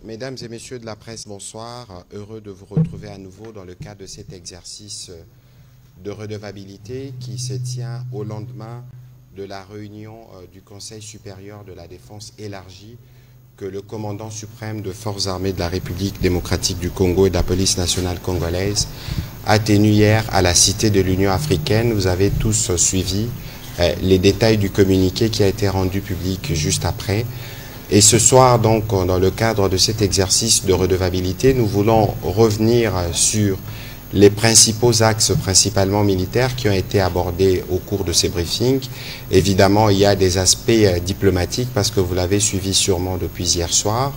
Mesdames et messieurs de la presse, bonsoir. Heureux de vous retrouver à nouveau dans le cadre de cet exercice de redevabilité qui se tient au lendemain de la réunion du Conseil supérieur de la défense élargie que le commandant suprême de Forces armées de la République démocratique du Congo et de la police nationale congolaise a tenu hier à la Cité de l'Union africaine. Vous avez tous suivi les détails du communiqué qui a été rendu public juste après. Et ce soir, donc, dans le cadre de cet exercice de redevabilité, nous voulons revenir sur les principaux axes, principalement militaires, qui ont été abordés au cours de ces briefings. Évidemment, il y a des aspects diplomatiques, parce que vous l'avez suivi sûrement depuis hier soir,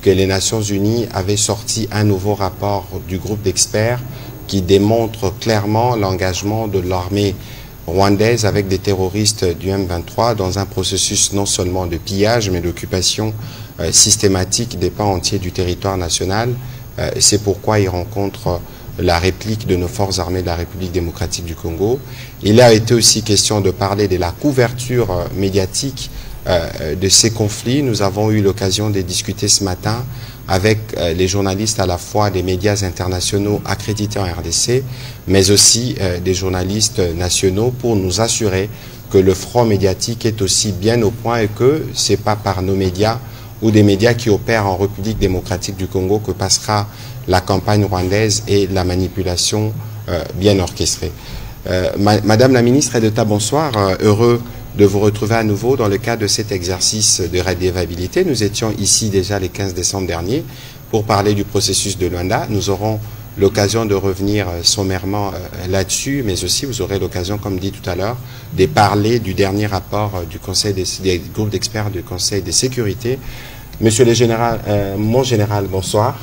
que les Nations Unies avaient sorti un nouveau rapport du groupe d'experts qui démontre clairement l'engagement de l'armée rwandaise avec des terroristes du M23 dans un processus non seulement de pillage, mais d'occupation systématique des pans entiers du territoire national. C'est pourquoi il rencontre la réplique de nos forces armées de la République démocratique du Congo. Il a été aussi question de parler de la couverture médiatique de ces conflits. Nous avons eu l'occasion de discuter ce matin avec les journalistes à la fois des médias internationaux accrédités en RDC, mais aussi des journalistes nationaux pour nous assurer que le front médiatique est aussi bien au point et que ce n'est pas par nos médias ou des médias qui opèrent en République démocratique du Congo que passera la campagne rwandaise et la manipulation bien orchestrée. Madame la ministre Edeta, bonsoir. Heureux de vous retrouver à nouveau dans le cadre de cet exercice de redevabilité. Nous étions ici déjà le 15 décembre dernier pour parler du processus de Luanda. Nous aurons l'occasion de revenir sommairement là-dessus, mais aussi vous aurez l'occasion, comme dit tout à l'heure, de parler du dernier rapport du Conseil des groupes d'experts du Conseil de sécurité. Monsieur le général, mon général, bonsoir.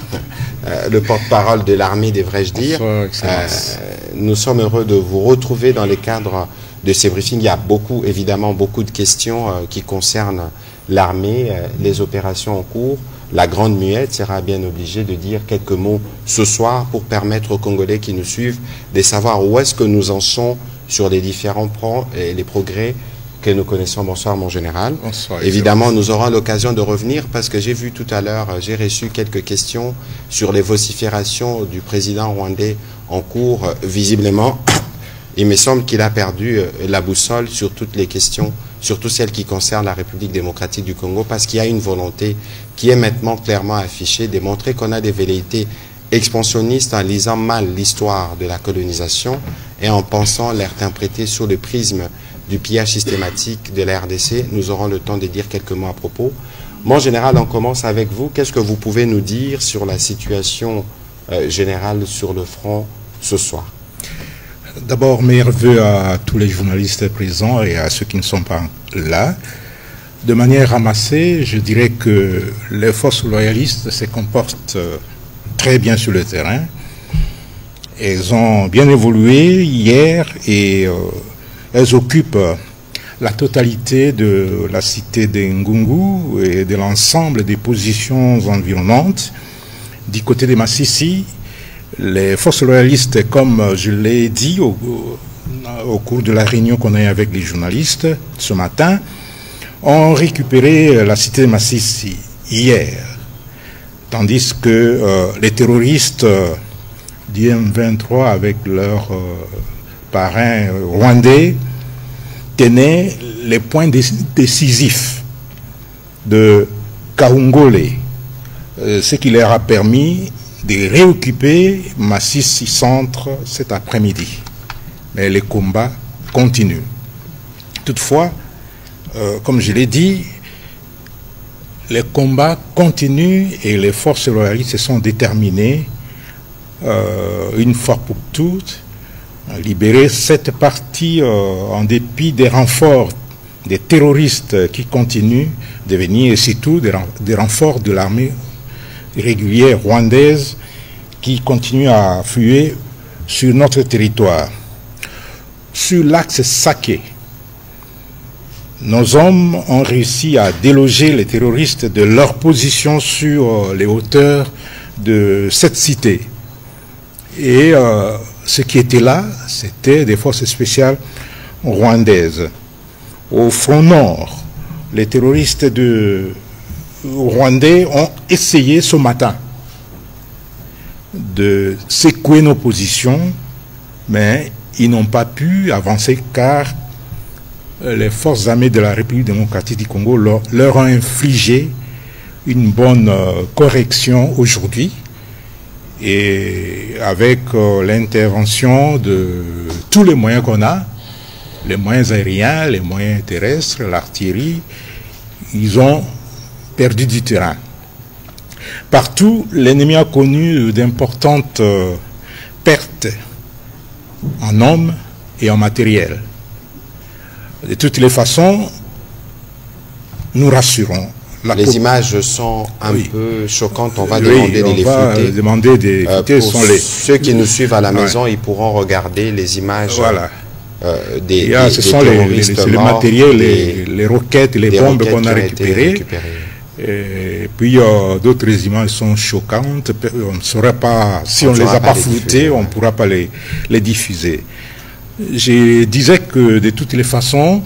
Le porte-parole de l'armée, devrais-je dire. Bonsoir, Excellence. Nous sommes heureux de vous retrouver dans le cadre de ces briefings. Il y a évidemment beaucoup de questions qui concernent l'armée, les opérations en cours. La Grande Muette sera bien obligée de dire quelques mots ce soir pour permettre aux Congolais qui nous suivent de savoir où est-ce que nous en sommes sur les différents points et les progrès que nous connaissons. Bonsoir, mon général. Bonsoir. Évidemment, nous aurons l'occasion de revenir parce que j'ai vu tout à l'heure, j'ai reçu quelques questions sur les vociférations du président rwandais en cours. Visiblement, il me semble qu'il a perdu la boussole sur toutes les questions, surtout celles qui concernent la République démocratique du Congo, parce qu'il y a une volonté qui est maintenant clairement affichée de montrer qu'on a des velléités expansionnistes en lisant mal l'histoire de la colonisation et en pensant l'interpréter sous le prisme du pillage systématique de la RDC. Nous aurons le temps de dire quelques mots à propos. Mon général, on commence avec vous. Qu'est-ce que vous pouvez nous dire sur la situation générale sur le front ce soir? D'abord, mes vœux à tous les journalistes présents et à ceux qui ne sont pas là. De manière ramassée, je dirais que les forces loyalistes se comportent très bien sur le terrain. Elles ont bien évolué hier et elles occupent la totalité de la cité de Ngungu et de l'ensemble des positions environnantes. Du côté de Massissi, les forces loyalistes, comme je l'ai dit au cours de la réunion qu'on a eue avec les journalistes ce matin, ont récupéré la cité de Massissi hier. Tandis que les terroristes du M23 avec leurs parrains rwandais tenaient les points décisifs de Kahungole, ce qui leur a permis de réoccuper Massissi Centre cet après-midi. Mais les combats continuent. Toutefois, comme je l'ai dit, les combats continuent et les forces loyalistes se sont déterminées, une fois pour toutes, à libérer cette partie en dépit des renforts des terroristes qui continuent de venir et surtout des renforts de l'armée régulière rwandaise qui continue à affluer sur notre territoire. Sur l'axe Saké, nos hommes ont réussi à déloger les terroristes de leur position sur les hauteurs de cette cité. Et ce qui était là, c'était des forces spéciales rwandaises. Au front nord, les terroristes de Rwandais ont essayé ce matin de secouer nos positions, mais ils n'ont pas pu avancer car les forces armées de la République démocratique du Congo leur ont infligé une bonne correction aujourd'hui, et avec l'intervention de tous les moyens qu'on a, les moyens aériens, les moyens terrestres, l'artillerie, ils ont perdu du terrain. Partout, l'ennemi a connu d'importantes pertes en hommes et en matériel. De toutes les façons, nous rassurons. Les images sont un peu choquantes, on va demander de les flouter. Pour ceux qui nous suivent à la maison, ils pourront regarder les images des terroristes le matériel, les roquettes, les bombes qu'on a récupérées. Et puis d'autres images sont choquantes, on ne saurait pas, si on ne les a pas floutées, on ne pourra pas les diffuser. Je disais que de toutes les façons,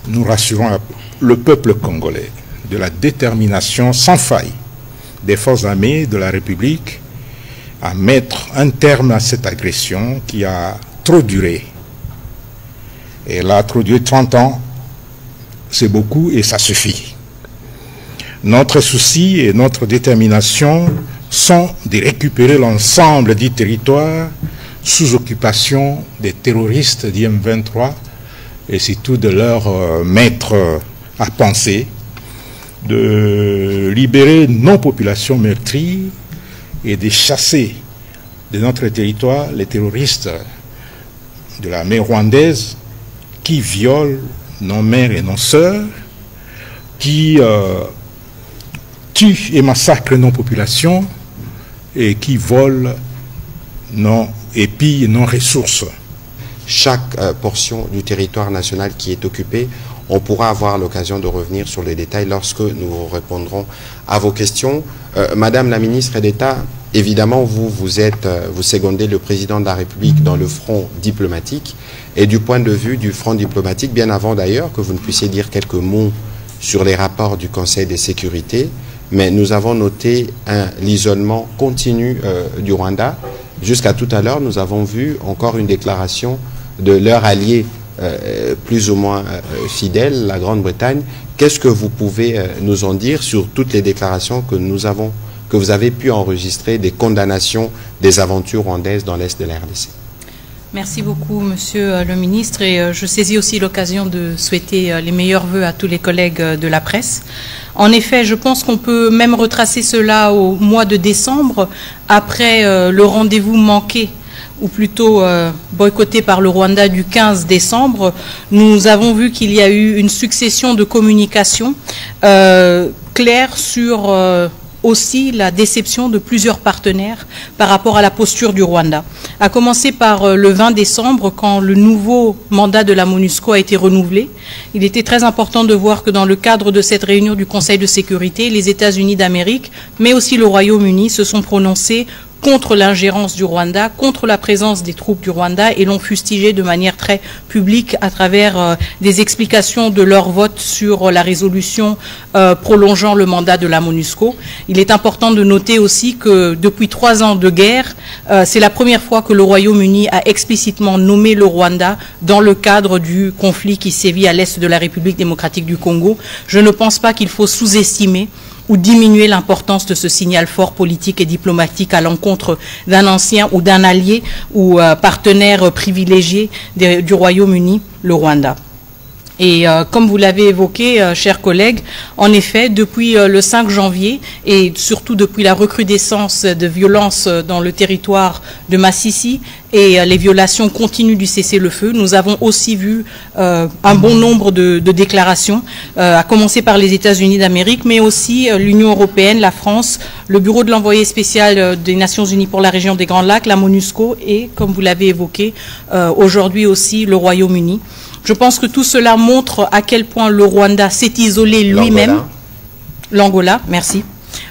nous rassurons le peuple congolais de la détermination sans faille des forces armées de la République à mettre un terme à cette agression qui a trop duré. Et elle a trop duré 30 ans, c'est beaucoup et ça suffit. Notre souci et notre détermination sont de récupérer l'ensemble du territoire sous occupation des terroristes du M23 et surtout de leur mettre à penser, de libérer nos populations meurtries et de chasser de notre territoire les terroristes de l'armée rwandaise qui violent nos mères et nos sœurs, qui tuent et massacrent nos populations et qui volent et pillent nos ressources. Chaque portion du territoire national qui est occupée, on pourra avoir l'occasion de revenir sur les détails lorsque nous répondrons à vos questions. Madame la ministre d'État, évidemment, vous secondez le président de la République dans le front diplomatique. Et du point de vue du front diplomatique, bien avant d'ailleurs que vous ne puissiez dire quelques mots sur les rapports du Conseil de sécurité, mais nous avons noté l'isolement continu du Rwanda. Jusqu'à tout à l'heure, nous avons vu encore une déclaration de leur allié plus ou moins fidèle, la Grande-Bretagne. Qu'est-ce que vous pouvez nous en dire sur toutes les déclarations que vous avez pu enregistrer des condamnations des aventures rwandaises dans l'Est de la RDC? Merci beaucoup, Monsieur le Ministre, et je saisis aussi l'occasion de souhaiter les meilleurs vœux à tous les collègues de la presse. En effet, je pense qu'on peut même retracer cela au mois de décembre, après le rendez-vous manqué, ou plutôt boycotté par le Rwanda du 15 décembre. Nous avons vu qu'il y a eu une succession de communications claires sur aussi la déception de plusieurs partenaires par rapport à la posture du Rwanda. À commencer par le 20 décembre, quand le nouveau mandat de la MONUSCO a été renouvelé. Il était très important de voir que dans le cadre de cette réunion du Conseil de sécurité, les États-Unis d'Amérique, mais aussi le Royaume-Uni, se sont prononcés contre l'ingérence du Rwanda, contre la présence des troupes du Rwanda, et l'ont fustigé de manière très publique à travers des explications de leur vote sur la résolution prolongeant le mandat de la MONUSCO. Il est important de noter aussi que depuis 3 ans de guerre, c'est la première fois que le Royaume-Uni a explicitement nommé le Rwanda dans le cadre du conflit qui sévit à l'est de la République démocratique du Congo. Je ne pense pas qu'il faut sous-estimer ou diminuer l'importance de ce signal fort politique et diplomatique à l'encontre d'un ancien ou d'un allié ou partenaire privilégié du Royaume-Uni, le Rwanda. Et comme vous l'avez évoqué, chers collègues, en effet, depuis le 5 janvier et surtout depuis la recrudescence de violences dans le territoire de Masisi et les violations continues du cessez-le-feu, nous avons aussi vu un bon nombre de déclarations, à commencer par les États-Unis d'Amérique, mais aussi l'Union européenne, la France, le Bureau de l'envoyé spécial des Nations Unies pour la région des Grands Lacs, la MONUSCO et, comme vous l'avez évoqué, aujourd'hui aussi le Royaume-Uni. Je pense que tout cela montre à quel point le Rwanda s'est isolé lui-même. L'Angola, merci.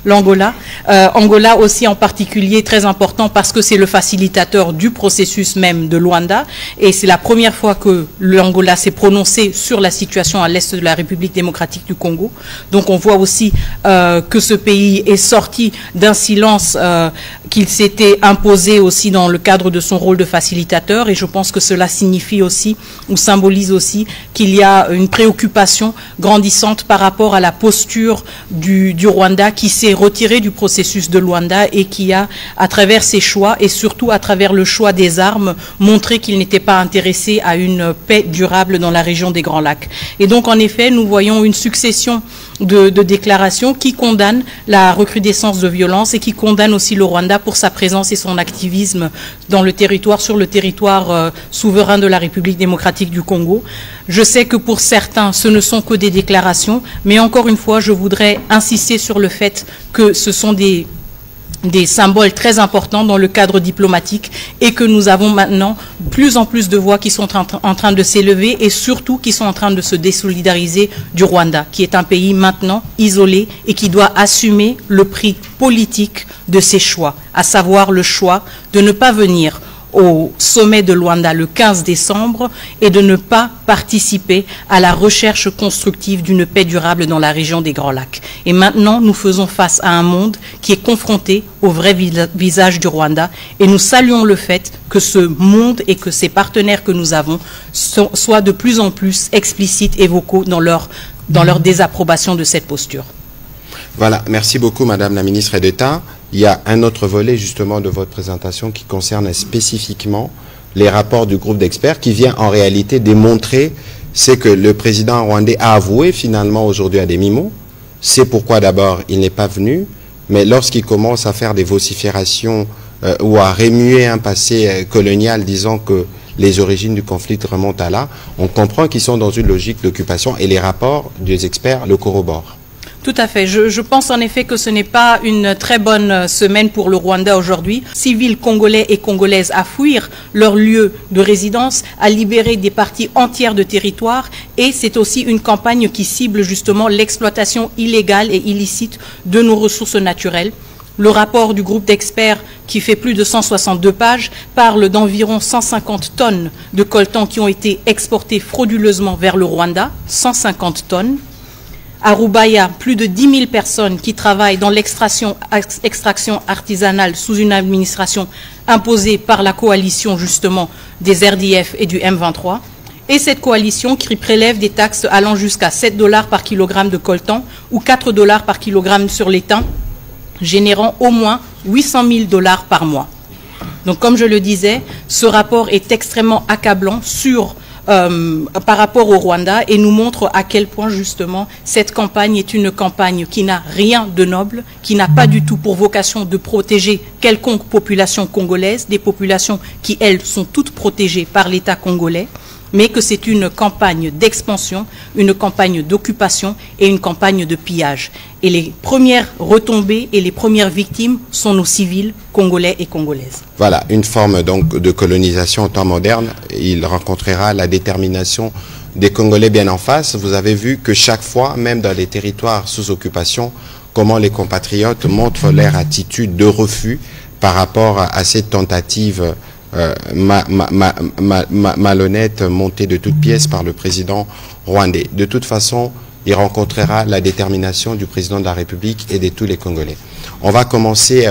L'Angola, Angola aussi en particulier très important parce que c'est le facilitateur du processus même de Luanda et c'est la première fois que l'Angola s'est prononcé sur la situation à l'est de la République démocratique du Congo. Donc on voit aussi que ce pays est sorti d'un silence qu'il s'était imposé aussi dans le cadre de son rôle de facilitateur et je pense que cela signifie aussi ou symbolise aussi qu'il y a une préoccupation grandissante par rapport à la posture du Rwanda qui s'est retiré du processus de Luanda et qui a, à travers ses choix et surtout à travers le choix des armes, montré qu'il n'était pas intéressé à une paix durable dans la région des Grands Lacs. Et donc en effet, nous voyons une succession de déclarations qui condamnent la recrudescence de violence et qui condamnent aussi le Rwanda pour sa présence et son activisme dans le territoire, sur le territoire souverain de la République démocratique du Congo. Je sais que pour certains, ce ne sont que des déclarations, mais encore une fois, je voudrais insister sur le fait que ce sont des symboles très importants dans le cadre diplomatique et que nous avons maintenant plus en plus de voix qui sont en train de s'élever et surtout qui sont en train de se désolidariser du Rwanda, qui est un pays maintenant isolé et qui doit assumer le prix politique de ses choix, à savoir le choix de ne pas venir au sommet de Luanda le 15 décembre et de ne pas participer à la recherche constructive d'une paix durable dans la région des Grands Lacs. Et maintenant, nous faisons face à un monde qui est confronté au vrai visage du Rwanda et nous saluons le fait que ce monde et que ces partenaires que nous avons soient de plus en plus explicites et vocaux dans leur désapprobation de cette posture. Voilà, merci beaucoup Madame la Ministre d'État. Il y a un autre volet justement de votre présentation qui concerne spécifiquement les rapports du groupe d'experts qui vient en réalité démontrer ce que le président rwandais a avoué finalement aujourd'hui à demi-mot. C'est pourquoi d'abord il n'est pas venu, mais lorsqu'il commence à faire des vociférations ou à remuer un passé colonial disant que les origines du conflit remontent à là, on comprend qu'ils sont dans une logique d'occupation et les rapports des experts le corroborent. Tout à fait. Je pense en effet que ce n'est pas une très bonne semaine pour le Rwanda aujourd'hui. Civils congolais et congolaises à fuir leur lieu de résidence, à libérer des parties entières de territoire et c'est aussi une campagne qui cible justement l'exploitation illégale et illicite de nos ressources naturelles. Le rapport du groupe d'experts, qui fait plus de 162 pages, parle d'environ 150 tonnes de coltan qui ont été exportées frauduleusement vers le Rwanda, 150 tonnes. À Rubaya, plus de 10 000 personnes qui travaillent dans l'extraction artisanale sous une administration imposée par la coalition justement des RDF et du M23. Et cette coalition qui prélève des taxes allant jusqu'à 7 $ par kilogramme de coltan ou 4 $ par kilogramme sur l'étain, générant au moins 800 000 $ par mois. Donc comme je le disais, ce rapport est extrêmement accablant par rapport au Rwanda et nous montre à quel point justement cette campagne est une campagne qui n'a rien de noble, qui n'a pas du tout pour vocation de protéger quelconque population congolaise, des populations qui elles sont toutes protégées par l'État congolais, mais que c'est une campagne d'expansion, une campagne d'occupation et une campagne de pillage. Et les premières retombées et les premières victimes sont nos civils congolais et congolaises. Voilà, une forme donc de colonisation en temps moderne. Il rencontrera la détermination des Congolais bien en face. Vous avez vu que chaque fois, même dans les territoires sous occupation, comment les compatriotes montrent leur attitude de refus par rapport à cette tentative malhonnête montée de toutes pièces par le président rwandais. De toute façon, il rencontrera la détermination du président de la République et de tous les Congolais. On va commencer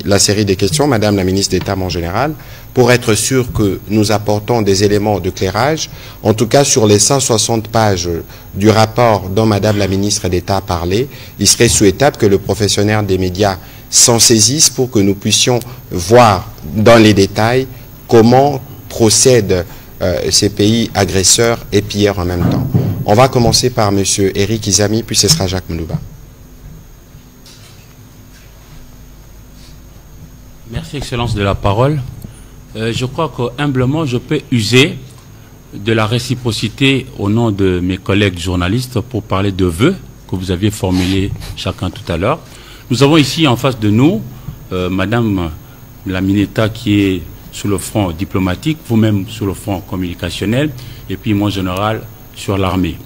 la série des questions, Madame la ministre d'État en général, pour être sûr que nous apportons des éléments de clairage. En tout cas, sur les 160 pages du rapport dont Madame la ministre d'État a parlé, il serait souhaitable que le professionnel des médias s'en saisisse pour que nous puissions voir dans les détails comment procèdent ces pays agresseurs et pilleurs en même temps. On va commencer par M. Eric Izami, puis ce sera Jacques Moulouba. Merci, Excellence, de la parole. Je crois qu'humblement, je peux user de la réciprocité au nom de mes collègues journalistes pour parler de vœux que vous aviez formulés chacun tout à l'heure. Nous avons ici en face de nous Madame la Mineta qui est sur le front diplomatique, vous-même sur le front communicationnel, et puis moi, général, sur l'armée.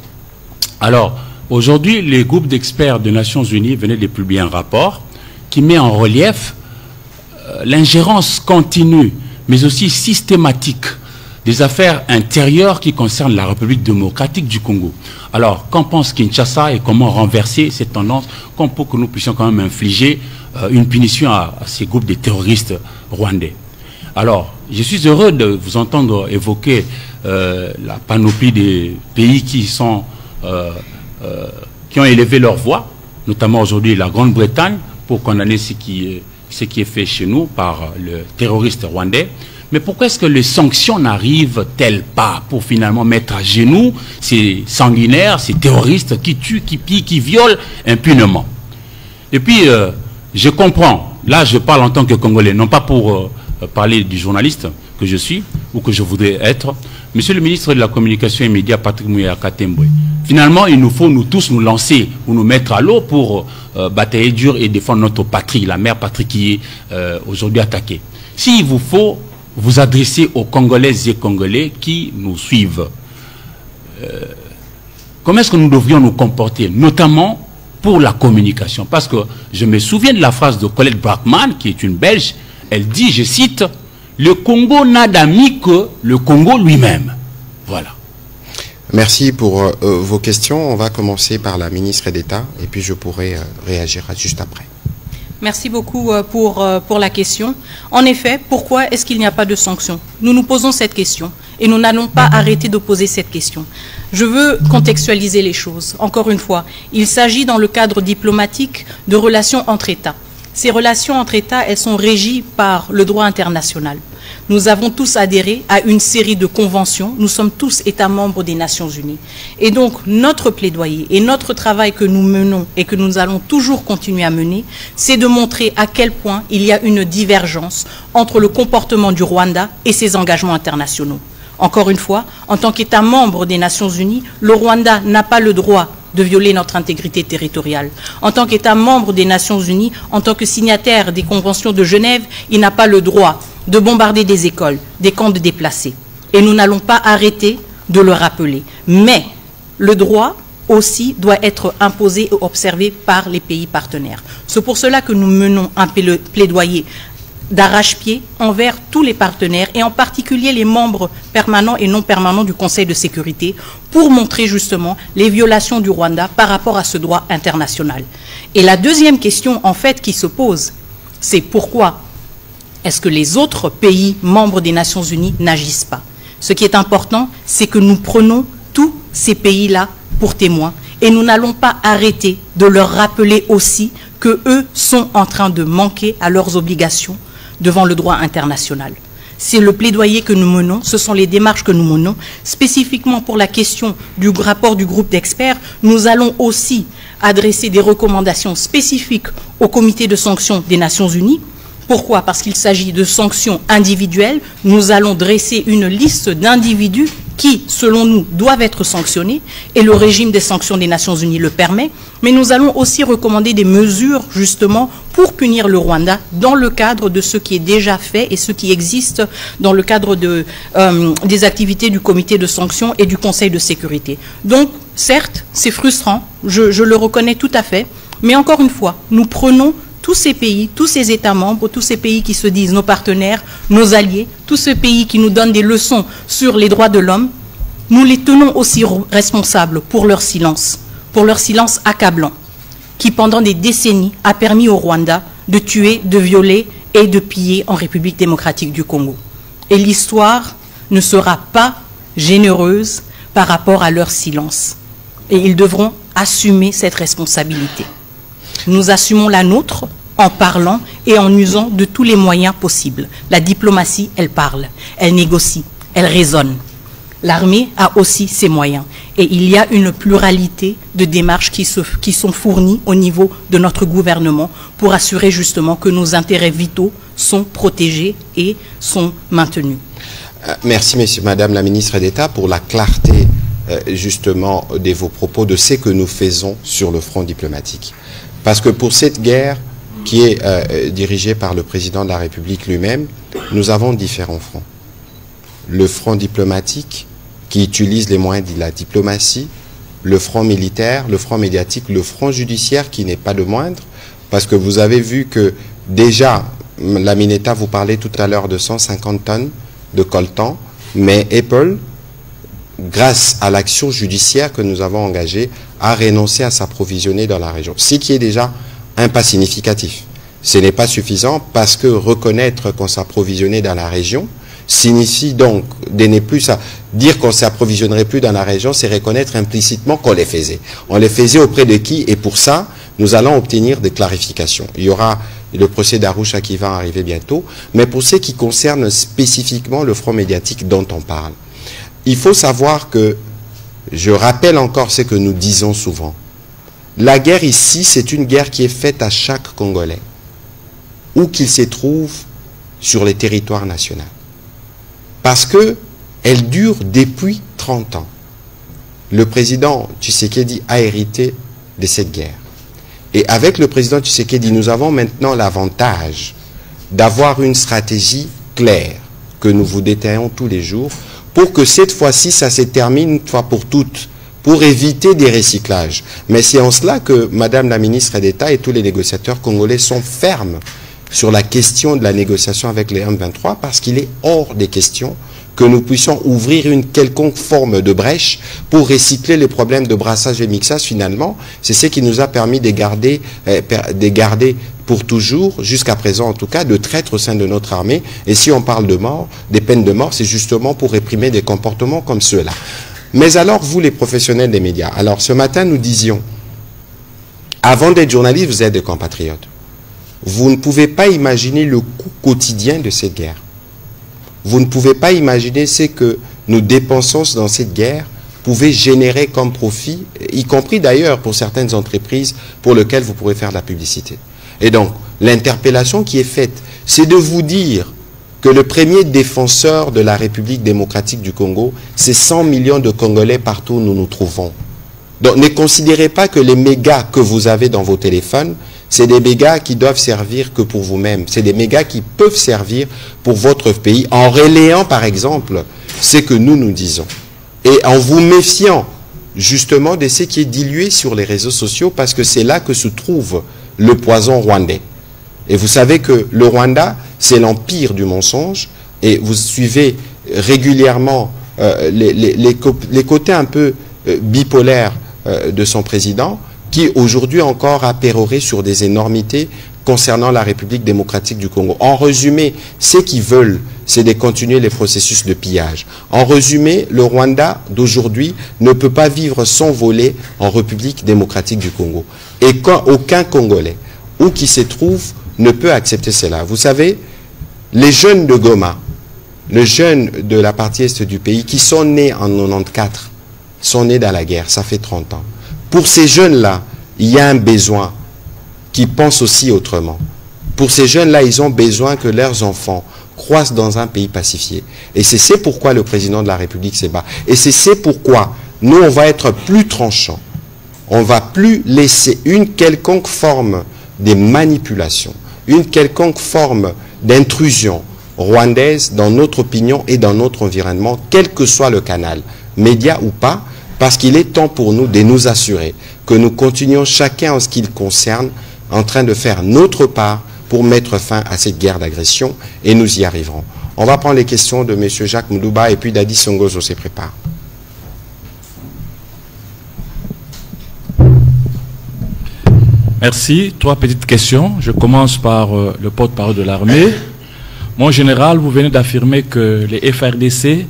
Alors, aujourd'hui, les groupes d'experts des Nations Unies venaient de publier un rapport qui met en relief l'ingérence continue, mais aussi systématique des affaires intérieures qui concernent la République démocratique du Congo. Alors, qu'en pense Kinshasa et comment renverser cette tendance pour que nous puissions quand même infliger une punition à ces groupes de terroristes rwandais? Alors, je suis heureux de vous entendre évoquer la panoplie des pays qui ont élevé leur voix, notamment aujourd'hui la Grande-Bretagne, pour condamner ce qui est fait chez nous par le terroriste rwandais. Mais pourquoi est-ce que les sanctions n'arrivent-elles pas pour finalement mettre à genoux ces sanguinaires, ces terroristes qui tuent, qui pillent, qui violent impunément? Et puis, je comprends, là je parle en tant que Congolais, non pas pour parler du journaliste que je suis ou que je voudrais être. Monsieur le ministre de la Communication et Médias, Patrick Muyaya Katembwe, finalement, il nous faut nous tous nous lancer ou nous mettre à l'eau pour batailler dur et défendre notre patrie, la mère patrie qui est aujourd'hui attaquée. S'il vous faut vous adresser aux Congolaises et Congolais qui nous suivent, comment est-ce que nous devrions nous comporter, notamment pour la communication? Parce que je me souviens de la phrase de Colette Brackman, qui est une Belge. Elle dit, je cite, « Le Congo n'a d'amis que le Congo lui-même ». Voilà. Merci pour vos questions. On va commencer par la ministre d'État et puis je pourrai réagir juste après. Merci beaucoup pour la question. En effet, pourquoi est-ce qu'il n'y a pas de sanctions? Nous nous posons cette question et nous n'allons pas arrêter de poser cette question. Je veux contextualiser les choses. Encore une fois, il s'agit dans le cadre diplomatique de relations entre États. Ces relations entre États, elles sont régies par le droit international. Nous avons tous adhéré à une série de conventions. Nous sommes tous États membres des Nations Unies. Et donc, notre plaidoyer et notre travail que nous menons et que nous allons toujours continuer à mener, c'est de montrer à quel point il y a une divergence entre le comportement du Rwanda et ses engagements internationaux. Encore une fois, en tant qu'État membre des Nations Unies, le Rwanda n'a pas le droit de violer notre intégrité territoriale. En tant qu'État membre des Nations Unies, en tant que signataire des conventions de Genève, il n'a pas le droit de bombarder des écoles, des camps de déplacés. Et nous n'allons pas arrêter de le rappeler. Mais le droit aussi doit être imposé et observé par les pays partenaires. C'est pour cela que nous menons un plaidoyer d'arrache-pied envers tous les partenaires et en particulier les membres permanents et non permanents du Conseil de sécurité pour montrer justement les violations du Rwanda par rapport à ce droit international. Et la deuxième question en fait qui se pose, c'est pourquoi est-ce que les autres pays membres des Nations Unies n'agissent pas? Ce qui est important, c'est que nous prenons tous ces pays-là pour témoins et nous n'allons pas arrêter de leur rappeler aussi qu'eux sont en train de manquer à leurs obligations devant le droit international. C'est le plaidoyer que nous menons, ce sont les démarches que nous menons. Spécifiquement pour la question du rapport du groupe d'experts, nous allons aussi adresser des recommandations spécifiques au comité de sanctions des Nations Unies. Pourquoi? Parce qu'il s'agit de sanctions individuelles. Nous allons dresser une liste d'individus qui, selon nous, doivent être sanctionnés, et le régime des sanctions des Nations Unies le permet, mais nous allons aussi recommander des mesures, justement, pour punir le Rwanda dans le cadre de ce qui est déjà fait et ce qui existe dans le cadre des activités du comité de sanctions et du Conseil de sécurité. Donc, certes, c'est frustrant, je le reconnais tout à fait, mais encore une fois, nous prenons tous ces pays, tous ces États membres, tous ces pays qui se disent nos partenaires, nos alliés, tous ces pays qui nous donnent des leçons sur les droits de l'homme, nous les tenons aussi responsables pour leur silence accablant, qui pendant des décennies a permis au Rwanda de tuer, de violer et de piller en République démocratique du Congo. Et l'histoire ne sera pas généreuse par rapport à leur silence. Et ils devront assumer cette responsabilité. Nous assumons la nôtre en parlant et en usant de tous les moyens possibles. La diplomatie, elle parle, elle négocie, elle raisonne. L'armée a aussi ses moyens. Et il y a une pluralité de démarches qui sont fournies au niveau de notre gouvernement pour assurer justement que nos intérêts vitaux sont protégés et sont maintenus. Merci, Madame la ministre d'État, pour la clarté justement de vos propos, de ce que nous faisons sur le front diplomatique. Parce que pour cette guerre qui est dirigée par le président de la République lui-même, nous avons différents fronts. Le front diplomatique qui utilise les moyens de la diplomatie, le front militaire, le front médiatique, le front judiciaire qui n'est pas le moindre, parce que vous avez vu que déjà, la Mineta vous parlait tout à l'heure de 150 tonnes de coltan, mais Apple, grâce à l'action judiciaire que nous avons engagée, a renoncé à s'approvisionner dans la région, ce qui est déjà un pas significatif. Ce n'est pas suffisant parce que reconnaître qu'on s'approvisionnait dans la région signifie donc de ne plus dire qu'on ne s'approvisionnerait plus dans la région, c'est reconnaître implicitement qu'on les faisait. On les faisait auprès de qui? Et pour ça, nous allons obtenir des clarifications. Il y aura le procès d'Arusha qui va arriver bientôt, mais pour ce qui concerne spécifiquement le front médiatique dont on parle, il faut savoir que, je rappelle encore ce que nous disons souvent, la guerre ici, c'est une guerre qui est faite à chaque Congolais, où qu'il se trouve sur le territoire national. Parce qu'elle dure depuis 30 ans. Le président Tshisekedi a hérité de cette guerre. Et avec le président Tshisekedi, nous avons maintenant l'avantage d'avoir une stratégie claire que nous vous détaillons tous les jours pour que cette fois-ci, ça se termine une fois pour toutes, pour éviter des recyclages. Mais c'est en cela que Madame la ministre d'État et tous les négociateurs congolais sont fermes sur la question de la négociation avec les M23 parce qu'il est hors des questions que nous puissions ouvrir une quelconque forme de brèche pour recycler les problèmes de brassage et mixage. Finalement, c'est ce qui nous a permis de garder pour toujours, jusqu'à présent en tout cas, de traîtres au sein de notre armée. Et si on parle de mort, des peines de mort, c'est justement pour réprimer des comportements comme ceux-là. Mais alors, vous les professionnels des médias, alors ce matin nous disions, avant d'être journaliste, vous êtes des compatriotes. Vous ne pouvez pas imaginer le coût quotidien de cette guerre. Vous ne pouvez pas imaginer ce que nous dépensons dans cette guerre pouvait générer comme profit, y compris d'ailleurs pour certaines entreprises pour lesquelles vous pourrez faire de la publicité. Et donc, l'interpellation qui est faite, c'est de vous dire que le premier défenseur de la République démocratique du Congo, c'est 100 millions de Congolais partout où nous nous trouvons. Donc, ne considérez pas que les mégas que vous avez dans vos téléphones, c'est des mégas qui doivent servir que pour vous-même. C'est des mégas qui peuvent servir pour votre pays en relayant, par exemple, ce que nous disons. Et en vous méfiant, justement, de ce qui est dilué sur les réseaux sociaux, parce que c'est là que se trouve le poison rwandais. Et vous savez que le Rwanda, c'est l'empire du mensonge, et vous suivez régulièrement les côtés un peu bipolaires de son président, qui aujourd'hui encore a péroré sur des énormités concernant la République démocratique du Congo. En résumé, ce qu'ils veulent, c'est de continuer les processus de pillage. En résumé, le Rwanda d'aujourd'hui ne peut pas vivre sans voler en République démocratique du Congo. Et quand aucun Congolais, où qu'il se trouve, ne peut accepter cela. Vous savez, les jeunes de Goma, les jeunes de la partie est du pays, qui sont nés en 94, sont nés dans la guerre, ça fait 30 ans. Pour ces jeunes-là, il y a un besoin qui pense aussi autrement. Pour ces jeunes-là, ils ont besoin que leurs enfants croissent dans un pays pacifié. Et c'est pourquoi le président de la République se bat. Et c'est pourquoi nous, on va être plus tranchants. On ne va plus laisser une quelconque forme de manipulation, une quelconque forme d'intrusion rwandaise dans notre opinion et dans notre environnement, quel que soit le canal, média ou pas, parce qu'il est temps pour nous de nous assurer que nous continuons chacun en ce qui le concerne en train de faire notre part pour mettre fin à cette guerre d'agression et nous y arriverons. On va prendre les questions de M. Jacques Moudouba et puis Dadi Songozo se prépare. Merci. 3 petites questions. Je commence par le porte-parole de l'armée. Mon général, vous venez d'affirmer que les FRDC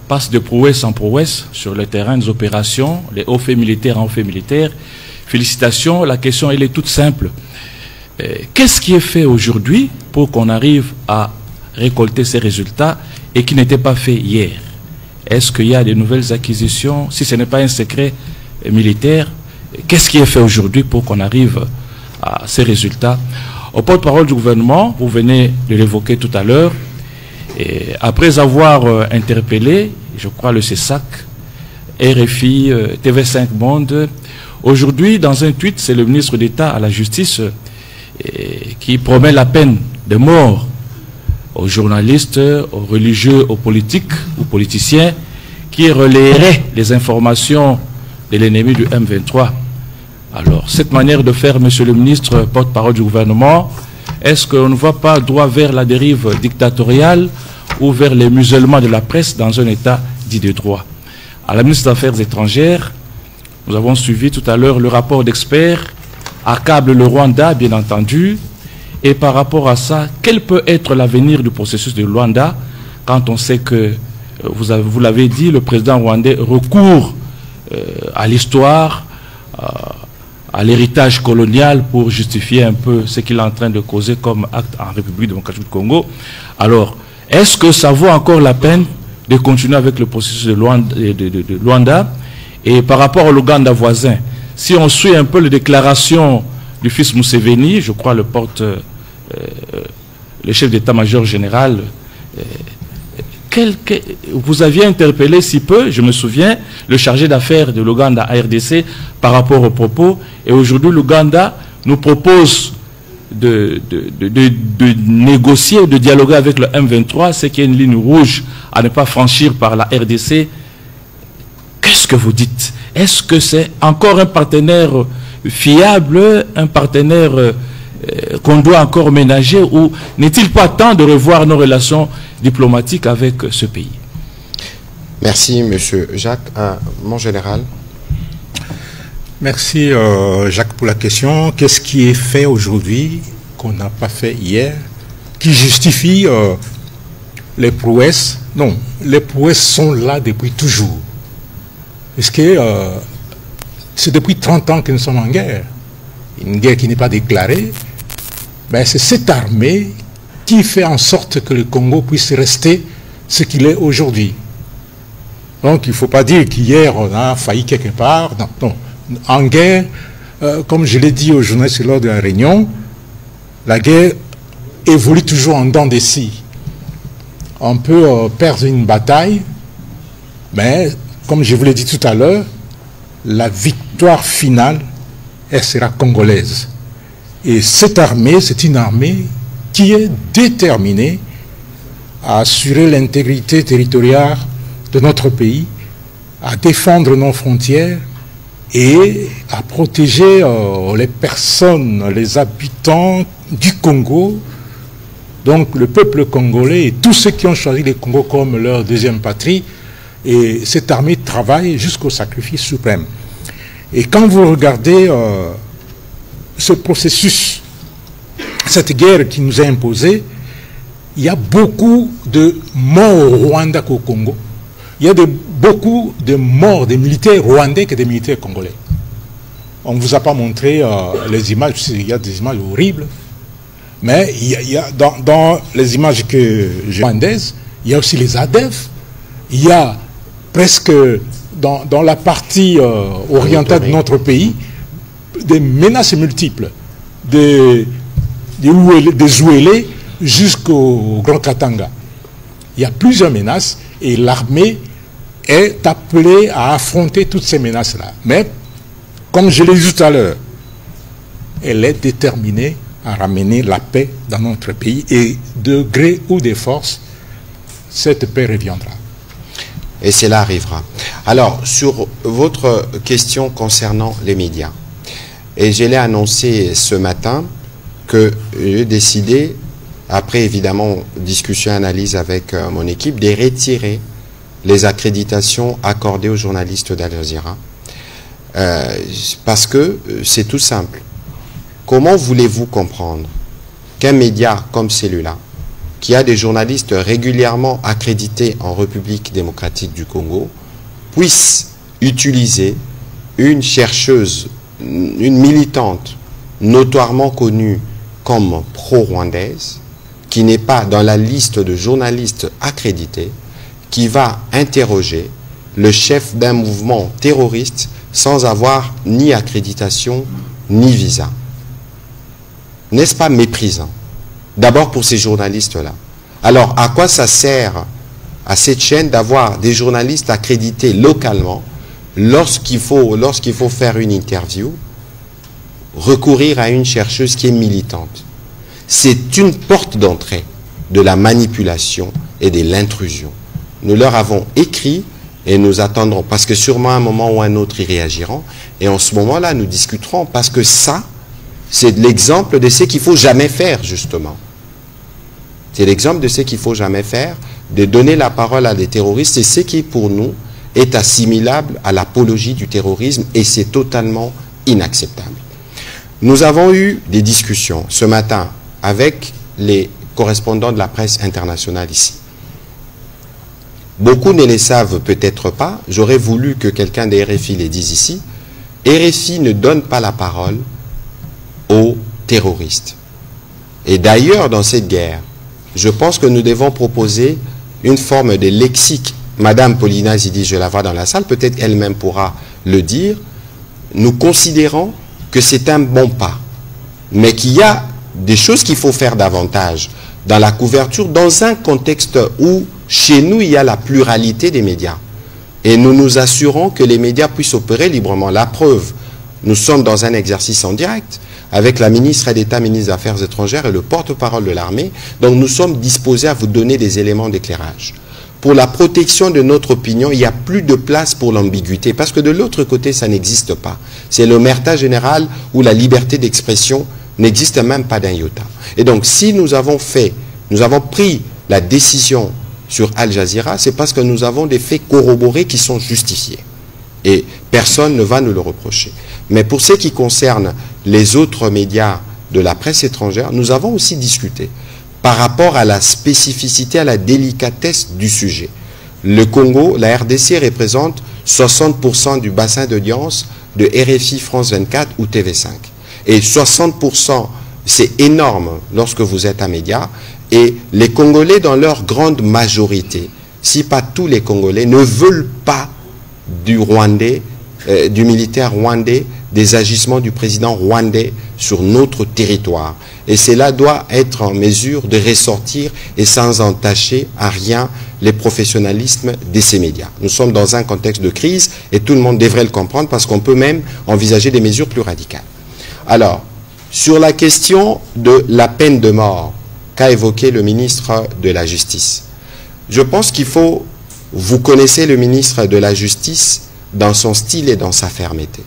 passent de prouesse en prouesse sur le terrain des opérations, les hauts faits militaires en hauts faits militaires. Félicitations. La question, elle est toute simple. Qu'est-ce qui est fait aujourd'hui pour qu'on arrive à récolter ces résultats et qui n'était pas fait hier? Est-ce qu'il y a de nouvelles acquisitions? Si ce n'est pas un secret militaire, qu'est-ce qui est fait aujourd'hui pour qu'on arrive à ces résultats? Au porte-parole du gouvernement, vous venez de l'évoquer tout à l'heure, et après avoir interpellé, je crois, le CESAC, RFI, TV5 Monde, aujourd'hui, dans un tweet, c'est le ministre d'État à la Justice qui promet la peine de mort aux journalistes, aux religieux, aux politiques, aux politiciens qui relaieraient les informations de l'ennemi du M23 Alors, cette manière de faire, Monsieur le ministre, porte-parole du gouvernement, est-ce qu'on ne va pas droit vers la dérive dictatoriale ou vers les musellements de la presse dans un État dit de droit? À la ministre des Affaires étrangères, nous avons suivi tout à l'heure le rapport d'experts, accable le Rwanda, bien entendu, et par rapport à ça, quel peut être l'avenir du processus de Luanda quand on sait que, vous l'avez dit, le président rwandais recourt à l'histoire, à l'héritage colonial pour justifier un peu ce qu'il est en train de causer comme acte en République démocratique du Congo. Alors, est-ce que ça vaut encore la peine de continuer avec le processus de Luanda? Et par rapport à l'Ouganda voisin, si on suit un peu les déclarations du fils Museveni, je crois le chef d'état-major général, vous aviez interpellé si peu, je me souviens, le chargé d'affaires de l'Ouganda à RDC par rapport aux propos. Et aujourd'hui, l'Ouganda nous propose de négocier, de dialoguer avec le M23, c'est qu'il y a une ligne rouge à ne pas franchir par la RDC. Qu'est-ce que vous dites? Est-ce que c'est encore un partenaire fiable, un partenaire qu'on doit encore ménager, ou n'est-il pas temps de revoir nos relations diplomatiques avec ce pays? Merci, Monsieur Jacques. Mon général. Merci, Jacques, pour la question. Qu'est-ce qui est fait aujourd'hui qu'on n'a pas fait hier, qui justifie les prouesses? Non, les prouesses sont là depuis toujours. Parce que c'est depuis 30 ans que nous sommes en guerre. Une guerre qui n'est pas déclarée. Ben, c'est cette armée qui fait en sorte que le Congo puisse rester ce qu'il est aujourd'hui. Donc il ne faut pas dire qu'hier on a failli quelque part. Non, non. En guerre, comme je l'ai dit aux journalistes lors de la réunion, la guerre évolue toujours en dents de scie. On peut perdre une bataille, mais comme je vous l'ai dit tout à l'heure, la victoire finale, elle sera congolaise. Et cette armée, c'est une armée qui est déterminée à assurer l'intégrité territoriale de notre pays, à défendre nos frontières et à protéger les personnes, les habitants du Congo, donc le peuple congolais et tous ceux qui ont choisi le Congo comme leur deuxième patrie. Et cette armée travaille jusqu'au sacrifice suprême. Et quand vous regardez ce processus, cette guerre qui nous est imposée, il y a beaucoup de morts au Rwanda qu'au Congo. Il y a beaucoup de morts des militaires rwandais que des militaires congolais. On ne vous a pas montré les images, il y a des images horribles, mais il y a dans les images rwandaises, il y a aussi les ADF, il y a presque dans la partie orientale de notre pays, des menaces multiples, des Zouélés jusqu'au Grand Katanga. Il y a plusieurs menaces et l'armée est appelée à affronter toutes ces menaces-là. Mais, comme je l'ai dit tout à l'heure, elle est déterminée à ramener la paix dans notre pays et de gré ou de force, cette paix reviendra. Et cela arrivera. Alors, sur votre question concernant les médias, et je l'ai annoncé ce matin que j'ai décidé, après évidemment discussion et analyse avec mon équipe, de retirer les accréditations accordées aux journalistes d'Al Jazeera. Parce que c'est tout simple. Comment voulez-vous comprendre qu'un média comme celui-là, qui a des journalistes régulièrement accrédités en République démocratique du Congo, puisse utiliser une chercheuse, une militante notoirement connue comme pro-rwandaise, qui n'est pas dans la liste de journalistes accrédités, qui va interroger le chef d'un mouvement terroriste sans avoir ni accréditation ni visa. N'est-ce pas méprisant? D'abord pour ces journalistes-là. Alors, à quoi ça sert à cette chaîne d'avoir des journalistes accrédités localement lorsqu'il faut faire une interview, recourir à une chercheuse qui est militante? C'est une porte d'entrée de la manipulation et de l'intrusion. Nous leur avons écrit Et nous attendrons, parce que sûrement à un moment ou à un autre, ils réagiront. Et en ce moment-là, nous discuterons, parce que ça, c'est l'exemple de ce qu'il ne faut jamais faire, justement. C'est l'exemple de ce qu'il ne faut jamais faire, de donner la parole à des terroristes. C'est ce qui, pour nous, est assimilable à l'apologie du terrorisme, et c'est totalement inacceptable. Nous avons eu des discussions ce matin avec les correspondants de la presse internationale ici. Beaucoup ne les savent peut-être pas. J'aurais voulu que quelqu'un des RFI les dise ici. RFI ne donne pas la parole aux terroristes. Et d'ailleurs, dans cette guerre, je pense que nous devons proposer une forme de lexique. Madame Paulina Zidi, je la vois dans la salle, peut-être elle-même pourra le dire. Nous considérons que c'est un bon pas, mais qu'il y a des choses qu'il faut faire davantage dans la couverture, dans un contexte où, chez nous, il y a la pluralité des médias. Et nous nous assurons que les médias puissent opérer librement. La preuve, nous sommes dans un exercice en direct avec la ministre d'État, ministre des Affaires étrangères et le porte-parole de l'armée. Donc nous sommes disposés à vous donner des éléments d'éclairage. Pour la protection de notre opinion, il n'y a plus de place pour l'ambiguïté, parce que de l'autre côté, ça n'existe pas. C'est l'omerta générale où la liberté d'expression n'existe même pas d'un iota. Et donc, si nous avons pris la décision sur Al Jazeera, c'est parce que nous avons des faits corroborés qui sont justifiés. Et personne ne va nous le reprocher. Mais pour ce qui concerne les autres médias de la presse étrangère, nous avons aussi discuté par rapport à la spécificité, à la délicatesse du sujet. Le Congo, la RDC représente 60% du bassin d'audience de RFI, France 24 ou TV5. Et 60%, c'est énorme lorsque vous êtes un média. Et les Congolais, dans leur grande majorité, si pas tous les Congolais, ne veulent pas du Rwandais, du militaire rwandais, des agissements du président rwandais sur notre territoire. Et cela doit être en mesure de ressortir et sans entacher à rien les professionnalismes de ces médias. Nous sommes dans un contexte de crise et tout le monde devrait le comprendre parce qu'on peut même envisager des mesures plus radicales. Alors, sur la question de la peine de mort qu'a évoqué le ministre de la Justice, je pense qu'il faut... Vous connaissez le ministre de la Justice dans son style et dans sa fermeté.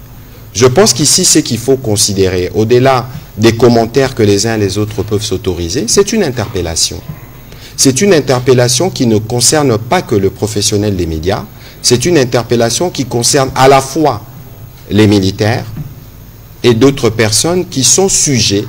Je pense qu'ici, ce qu'il faut considérer, au-delà des commentaires que les uns et les autres peuvent s'autoriser, c'est une interpellation. C'est une interpellation qui ne concerne pas que le professionnel des médias, c'est une interpellation qui concerne à la fois les militaires et d'autres personnes qui sont sujets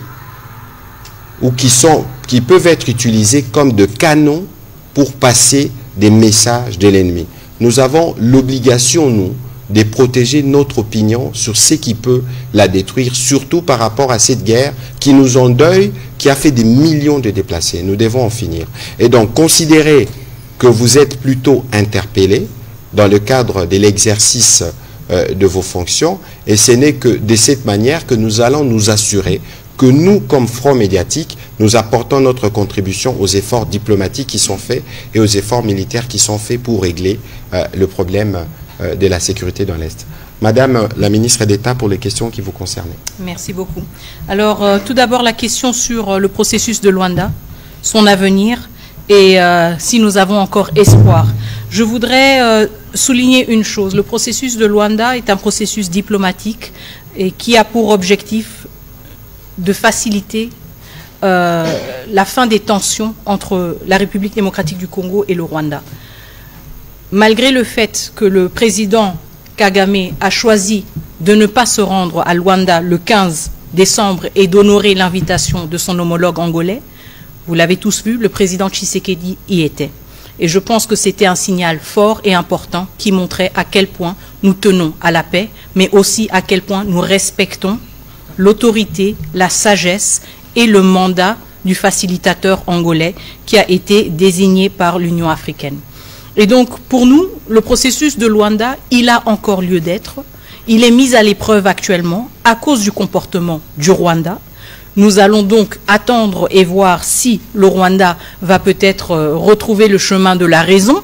ou qui peuvent être utilisés comme de canons pour passer des messages de l'ennemi. Nous avons l'obligation, nous, de protéger notre opinion sur ce qui peut la détruire, surtout par rapport à cette guerre qui nous endeuille, qui a fait des millions de déplacés. Nous devons en finir. Et donc, considérez que vous êtes plutôt interpellé dans le cadre de l'exercice de vos fonctions, et ce n'est que de cette manière que nous allons nous assurer que nous, comme Front médiatique, nous apportons notre contribution aux efforts diplomatiques qui sont faits et aux efforts militaires qui sont faits pour régler le problème de la sécurité dans l'Est. Madame la ministre d'État, pour les questions qui vous concernent. Merci beaucoup. Alors, tout d'abord, la question sur le processus de Luanda, son avenir et si nous avons encore espoir. Je voudrais souligner une chose. Le processus de Luanda est un processus diplomatique et qui a pour objectif de faciliter la fin des tensions entre la République démocratique du Congo et le Rwanda. Malgré le fait que le président Kagame a choisi de ne pas se rendre à Luanda le 15 décembre et d'honorer l'invitation de son homologue angolais, vous l'avez tous vu, le président Tshisekedi y était. Et je pense que c'était un signal fort et important qui montrait à quel point nous tenons à la paix, mais aussi à quel point nous respectons l'autorité, la sagesse et le mandat du facilitateur angolais qui a été désigné par l'Union africaine. Et donc, pour nous, le processus de Luanda, il a encore lieu d'être. Il est mis à l'épreuve actuellement à cause du comportement du Rwanda. Nous allons donc attendre et voir si le Rwanda va peut-être retrouver le chemin de la raison.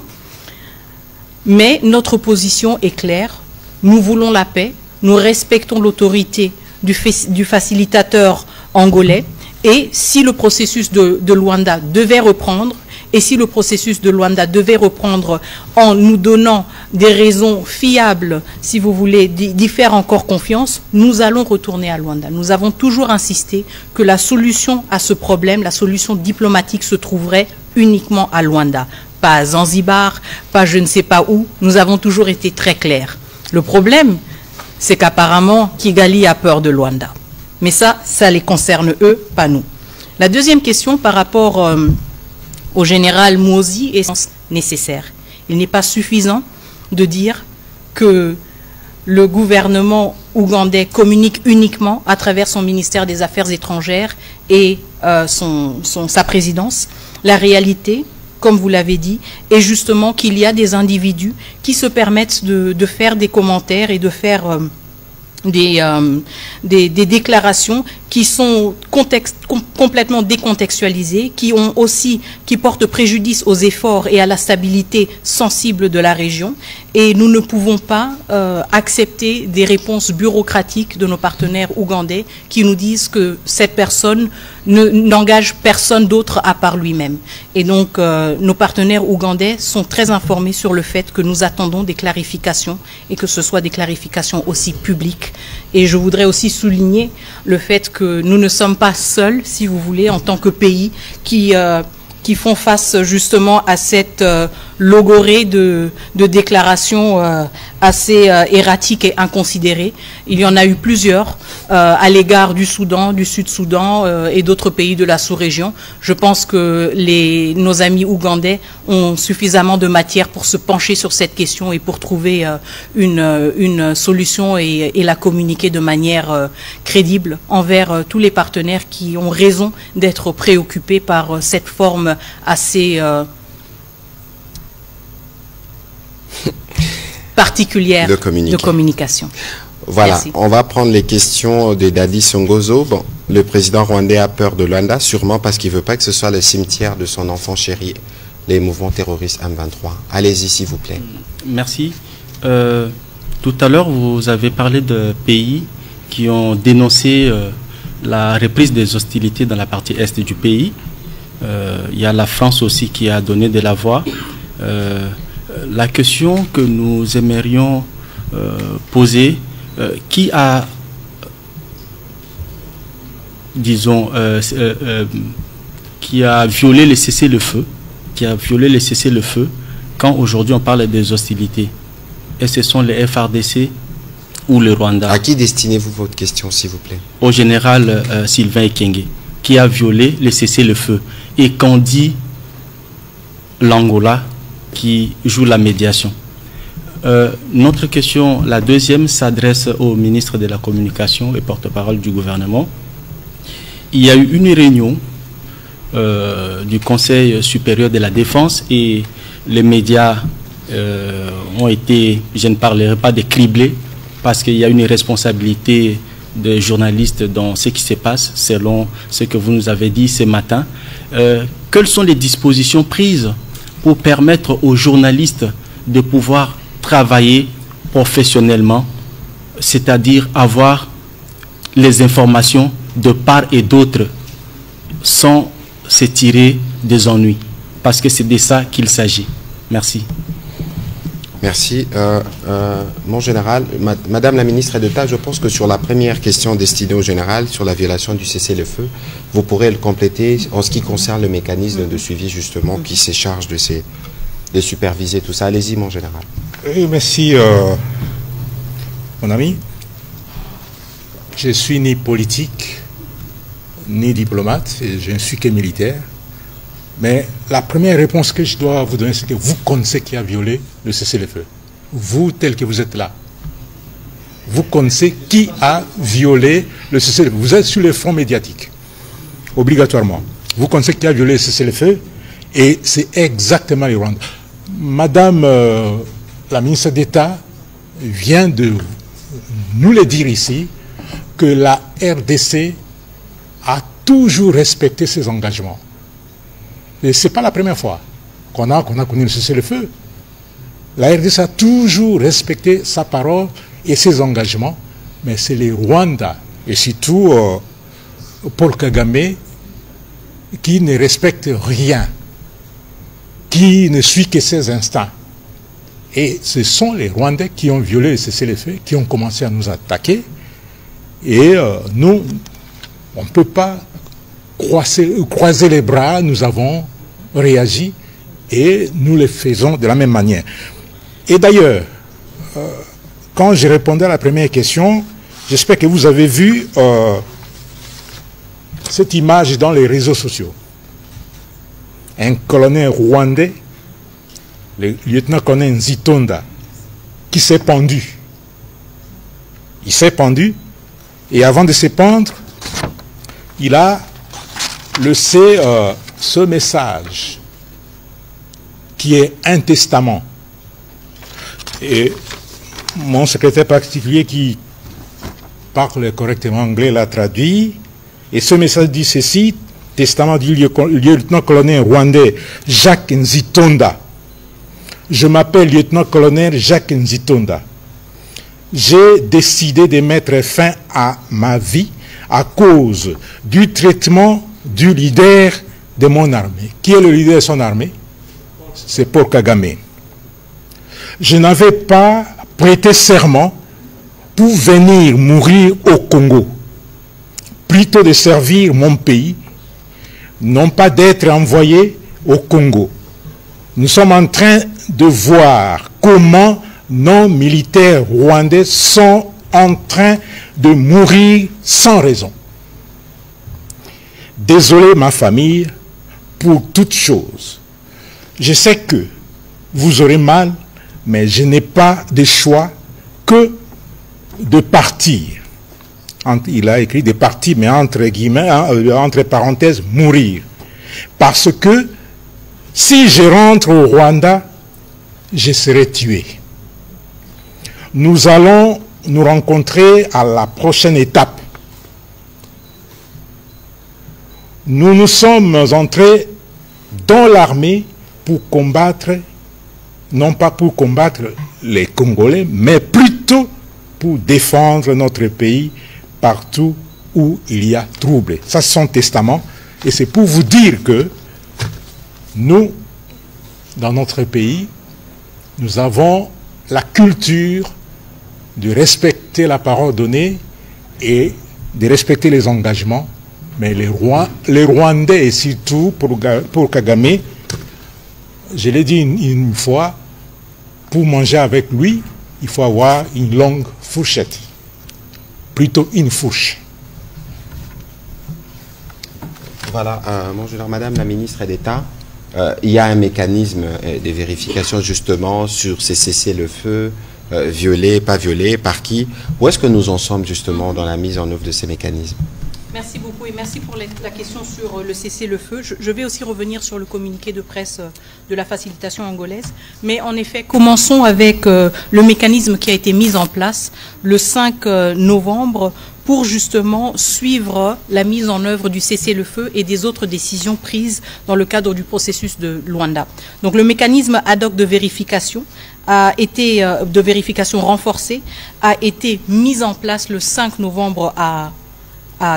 Mais notre position est claire. Nous voulons la paix. Nous respectons l'autorité du facilitateur angolais. Et si le processus de Luanda devait reprendre, Et si le processus de Luanda devait reprendre en nous donnant des raisons fiables, si vous voulez, d'y faire encore confiance, nous allons retourner à Luanda. Nous avons toujours insisté que la solution à ce problème, la solution diplomatique se trouverait uniquement à Luanda. Pas à Zanzibar, pas je ne sais pas où. Nous avons toujours été très clairs. Le problème, c'est qu'apparemment, Kigali a peur de Luanda. Mais ça les concerne eux, pas nous. La deuxième question par rapport au général Muhoozi est nécessaire. Il n'est pas suffisant de dire que le gouvernement ougandais communique uniquement à travers son ministère des Affaires étrangères et sa présidence. La réalité, comme vous l'avez dit, est justement qu'il y a des individus qui se permettent de faire des commentaires et de faire des déclarations qui sont complètement décontextualisées, qui portent préjudice aux efforts et à la stabilité sensible de la région. Et nous ne pouvons pas accepter des réponses bureaucratiques de nos partenaires ougandais qui nous disent que cette personne n'engage personne d'autre à part lui-même. Et donc, nos partenaires ougandais sont très informés sur le fait que nous attendons des clarifications et que ce soit des clarifications aussi publiques. Et je voudrais aussi souligner le fait que nous ne sommes pas seuls, si vous voulez, en tant que pays qui font face justement à cette logorée de déclarations assez erratiques et inconsidérées. Il y en a eu plusieurs à l'égard du Soudan, du Sud-Soudan et d'autres pays de la sous-région. Je pense que nos amis ougandais ont suffisamment de matière pour se pencher sur cette question et pour trouver une solution et la communiquer de manière crédible envers tous les partenaires qui ont raison d'être préoccupés par cette forme assez particulière de communication. Voilà, merci. On va prendre les questions de Dadi Songozo. Bon, le président rwandais a peur de Luanda, sûrement parce qu'il ne veut pas que ce soit le cimetière de son enfant chéri, les mouvements terroristes M23. Allez-y, s'il vous plaît. Merci. Tout à l'heure, vous avez parlé de pays qui ont dénoncé la reprise des hostilités dans la partie est du pays. Il y a la France aussi qui a donné de la voix. La question que nous aimerions poser, qui a, disons, qui a violé le cessez-le-feu, quand aujourd'hui on parle des hostilités? Et ce sont les FRDC ou le Rwanda? À qui destinez-vous votre question, s'il vous plaît? Au général Sylvain Ekenge, qui a violé le cessez-le-feu. Et qu'on dit l'Angola qui joue la médiation. Notre question, la deuxième, s'adresse au ministre de la Communication et porte-parole du gouvernement. Il y a eu une réunion du Conseil supérieur de la défense et les médias ont été, je ne parlerai pas de criblés, parce qu'il y a une responsabilité des journalistes dans ce qui se passe, selon ce que vous nous avez dit ce matin. Quelles sont les dispositions prises pour permettre aux journalistes de pouvoir travailler professionnellement, c'est-à-dire avoir les informations de part et d'autre sans se tirer des ennuis, parce que c'est de ça qu'il s'agit. Merci. Merci. Mon général, Madame la ministre d'État, je pense que sur la première question destinée au général, sur la violation du cessez-le-feu, vous pourrez le compléter en ce qui concerne le mécanisme de suivi justement qui se charge de superviser tout ça. Allez-y, mon général. Oui, merci, mon ami. Je ne suis ni politique, ni diplomate, je ne suis que militaire. Mais la première réponse que je dois vous donner, c'est que vous connaissez qui a violé le cessez-le-feu. Vous, tel que vous êtes là. Vous connaissez qui a violé le cessez-le-feu. Vous êtes sur le front médiatique, obligatoirement. Vous connaissez qui a violé le cessez-le-feu, et c'est exactement les Rwandais. Madame la ministre d'État vient de nous le dire ici, que la RDC a toujours respecté ses engagements. Et ce n'est pas la première fois qu'on a connu le cessez-le-feu. La RDC a toujours respecté sa parole et ses engagements, mais c'est les Rwandais, et surtout Paul Kagame, qui ne respectent rien. qui ne suit que ses instincts. Et ce sont les Rwandais qui ont violé le cessez-le-feu, qui ont commencé à nous attaquer. Et nous, on ne peut pas croiser les bras, nous avons réagi et nous le faisons de la même manière. Et d'ailleurs, quand je répondais à la première question, j'espère que vous avez vu cette image dans les réseaux sociaux. Un colonel rwandais, le lieutenant-colonel Nzitonda, qui s'est pendu. Il s'est pendu, et avant de se pendre, il a laissé ce message, qui est un testament. Et mon secrétaire particulier qui parle correctement anglais l'a traduit, et ce message dit ceci, testament du lieutenant-colonel rwandais Jacques Nzitonda. Je m'appelle lieutenant-colonel Jacques Nzitonda. J'ai décidé de mettre fin à ma vie à cause du traitement du leader de mon armée. Qui est le leader de son armée? C'est Paul Kagame. Je n'avais pas prêté serment pour venir mourir au Congo, plutôt de servir mon pays, non pas d'être envoyé au Congo. Nous sommes en train de voir comment nos militaires rwandais sont en train de mourir sans raison. Désolé ma famille pour toute chose. Je sais que vous aurez mal, mais je n'ai pas de choix que de partir. Il a écrit de partir, mais entre guillemets, entre parenthèses, mourir. Parce que si je rentre au Rwanda, je serai tué. Nous allons nous rencontrer à la prochaine étape. Nous nous sommes entrés dans l'armée pour combattre, non pas pour combattre les Congolais, mais plutôt pour défendre notre pays partout où il y a trouble. Ça, c'est son testament. Et c'est pour vous dire que nous, dans notre pays, nous avons la culture de respecter la parole donnée et de respecter les engagements. Mais les Rwandais, et surtout pour Kagame, je l'ai dit une fois, pour manger avec lui, il faut avoir une longue fourchette. Plutôt une fourche. Voilà, bonjour Madame la ministre d'État. Il y a un mécanisme de vérification justement sur ces cessez-le-feu, violés, pas violés, par qui. Où est-ce que nous en sommes justement dans la mise en œuvre de ces mécanismes? Merci beaucoup et merci pour la question sur le cessez-le-feu. Je vais aussi revenir sur le communiqué de presse de la facilitation angolaise. Mais en effet, commençons avec le mécanisme qui a été mis en place le 5 novembre pour justement suivre la mise en œuvre du cessez-le-feu et des autres décisions prises dans le cadre du processus de Luanda. Donc le mécanisme ad hoc de vérification de vérification renforcée a été mis en place le 5 novembre à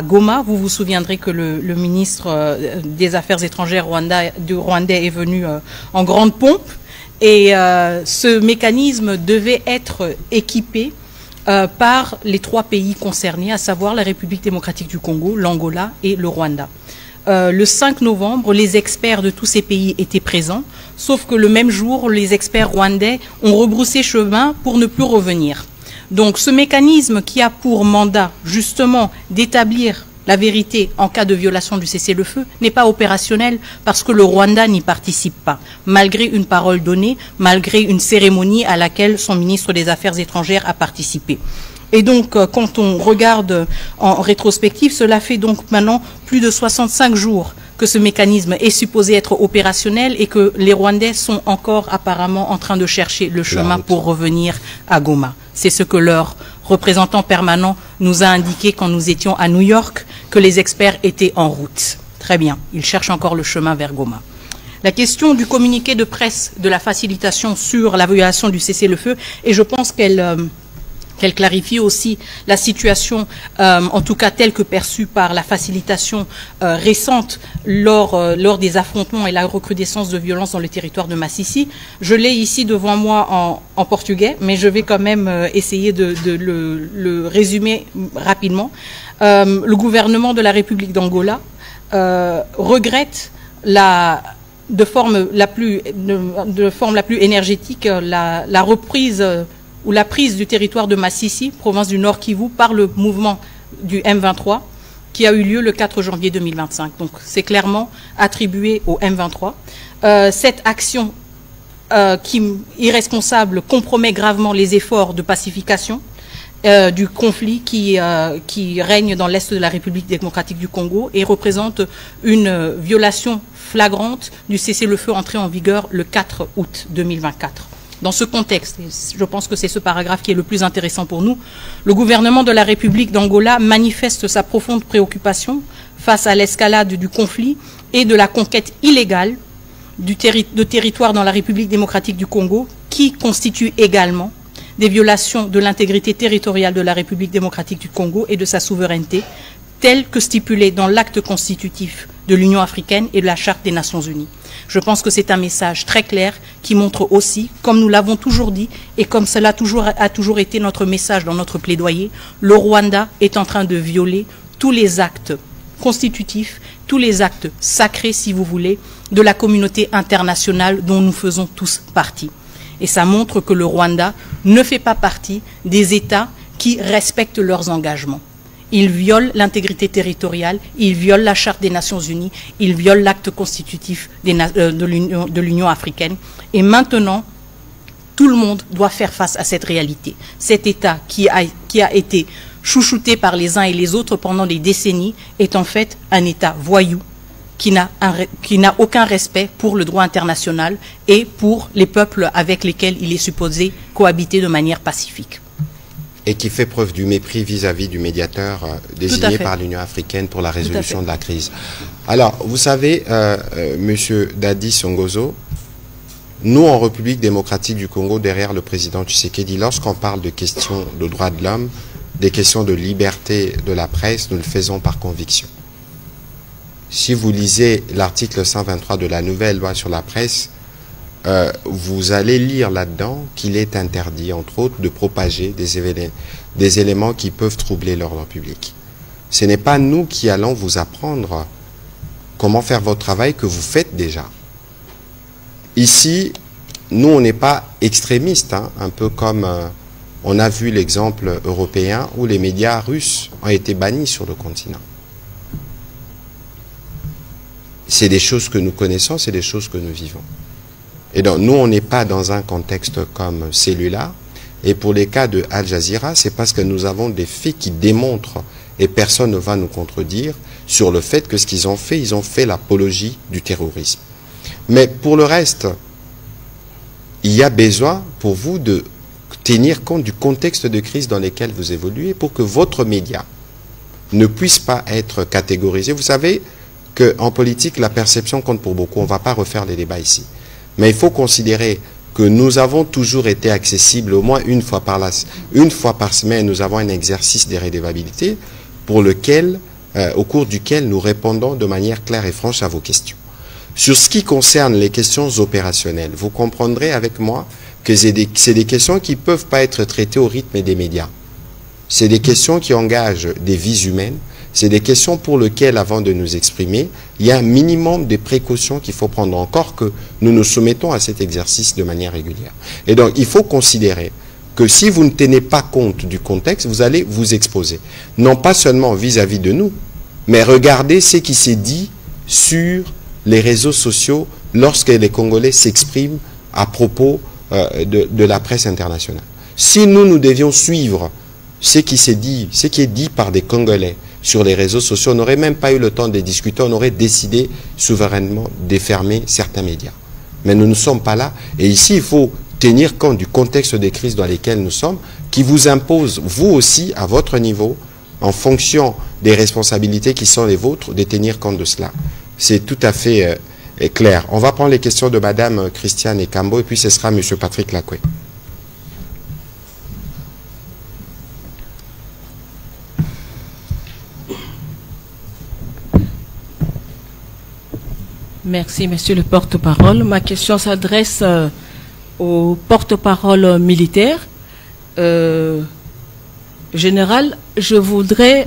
Goma. Vous vous souviendrez que le ministre des Affaires étrangères rwandais est venu en grande pompe et ce mécanisme devait être équipé par les 3 pays concernés, à savoir la République démocratique du Congo, l'Angola et le Rwanda. Le 5 novembre, les experts de tous ces pays étaient présents, sauf que le même jour, les experts rwandais ont rebroussé chemin pour ne plus revenir. Donc ce mécanisme qui a pour mandat justement d'établir la vérité en cas de violation du cessez-le-feu n'est pas opérationnel parce que le Rwanda n'y participe pas, malgré une parole donnée, malgré une cérémonie à laquelle son ministre des Affaires étrangères a participé. Et donc, quand on regarde en rétrospective, cela fait donc maintenant plus de 65 jours que ce mécanisme est supposé être opérationnel et que les Rwandais sont encore apparemment en train de chercher le chemin pour revenir à Goma. C'est ce que leur représentant permanent nous a indiqué quand nous étions à New York, que les experts étaient en route. Très bien, ils cherchent encore le chemin vers Goma. La question du communiqué de presse de la facilitation sur la violation du cessez-le-feu, et je pense qu'elle qu'elle clarifie aussi la situation, en tout cas telle que perçue par la facilitation récente lors des affrontements et la recrudescence de violence dans le territoire de Massissi. Je l'ai ici devant moi en portugais, mais je vais quand même essayer de le résumer rapidement. Le gouvernement de la République d'Angola regrette de forme la plus énergétique la reprise ou la prise du territoire de Massissi, province du Nord Kivu, par le mouvement du M23, qui a eu lieu le 4 janvier 2025. Donc c'est clairement attribué au M23. Cette action irresponsable compromet gravement les efforts de pacification du conflit qui règne dans l'Est de la République démocratique du Congo et représente une violation flagrante du cessez-le-feu entré en vigueur le 4 août 2024. Dans ce contexte, et je pense que c'est ce paragraphe qui est le plus intéressant pour nous, le gouvernement de la République d'Angola manifeste sa profonde préoccupation face à l'escalade du conflit et de la conquête illégale de territoires dans la République démocratique du Congo, qui constitue également des violations de l'intégrité territoriale de la République démocratique du Congo et de sa souveraineté, telles que stipulées dans l'acte constitutif de l'Union africaine et de la Charte des Nations unies. Je pense que c'est un message très clair qui montre aussi, comme nous l'avons toujours dit et comme cela a toujours été notre message dans notre plaidoyer, le Rwanda est en train de violer tous les actes constitutifs, tous les actes sacrés, si vous voulez, de la communauté internationale dont nous faisons tous partie. Et ça montre que le Rwanda ne fait pas partie des États qui respectent leurs engagements. Il viole l'intégrité territoriale, il viole la Charte des Nations Unies, il viole l'acte constitutif de l'Union africaine. Et maintenant, tout le monde doit faire face à cette réalité. Cet État qui a été chouchouté par les uns et les autres pendant des décennies est en fait un État voyou qui n'a aucun respect pour le droit international et pour les peuples avec lesquels il est supposé cohabiter de manière pacifique. Et qui fait preuve du mépris vis-à-vis du médiateur désigné par l'Union africaine pour la résolution de la crise. Alors, vous savez, Monsieur Dadi Songozo, nous, en République démocratique du Congo, derrière le président Tshisekedi, lorsqu'on parle de questions de droits de l'homme, des questions de liberté de la presse, nous le faisons par conviction. Si vous lisez l'article 123 de la nouvelle loi sur la presse, vous allez lire là-dedans qu'il est interdit, entre autres, de propager des éléments qui peuvent troubler l'ordre public. Ce n'est pas nous qui allons vous apprendre comment faire votre travail que vous faites déjà. Ici, nous, on n'est pas extrémistes, hein, un peu comme on a vu l'exemple européen où les médias russes ont été bannis sur le continent. C'est des choses que nous connaissons, c'est des choses que nous vivons. Et donc, nous, on n'est pas dans un contexte comme celui-là. Et pour les cas de Al Jazeera, c'est parce que nous avons des faits qui démontrent, et personne ne va nous contredire, sur le fait que ce qu'ils ont fait l'apologie du terrorisme. Mais pour le reste, il y a besoin pour vous de tenir compte du contexte de crise dans lequel vous évoluez pour que votre média ne puisse pas être catégorisé. Vous savez qu'en politique, la perception compte pour beaucoup. On ne va pas refaire les débats ici. Mais il faut considérer que nous avons toujours été accessibles au moins une fois par semaine. Nous avons un exercice de redevabilité pour lequel, au cours duquel nous répondons de manière claire et franche à vos questions. Sur ce qui concerne les questions opérationnelles, vous comprendrez avec moi que c'est des questions qui ne peuvent pas être traitées au rythme des médias. C'est des questions qui engagent des vies humaines. C'est des questions pour lesquelles, avant de nous exprimer, il y a un minimum de précautions qu'il faut prendre, encore que nous nous soumettons à cet exercice de manière régulière. Et donc, il faut considérer que si vous ne tenez pas compte du contexte, vous allez vous exposer. Non pas seulement vis-à-vis de nous, mais regardez ce qui s'est dit sur les réseaux sociaux lorsque les Congolais s'expriment à propos de la presse internationale. Si nous devions suivre ce qui s'est dit, ce qui est dit par des Congolais sur les réseaux sociaux, on n'aurait même pas eu le temps de discuter, on aurait décidé souverainement de fermer certains médias. Mais nous ne sommes pas là. Et ici, il faut tenir compte du contexte des crises dans lesquelles nous sommes, qui vous impose, vous aussi, à votre niveau, en fonction des responsabilités qui sont les vôtres, de tenir compte de cela. C'est tout à fait clair. On va prendre les questions de Madame Christiane Ekambo, et puis ce sera Monsieur Patrick Lacoué. Merci, monsieur le porte-parole. Ma question s'adresse au porte-parole militaire. Général, je voudrais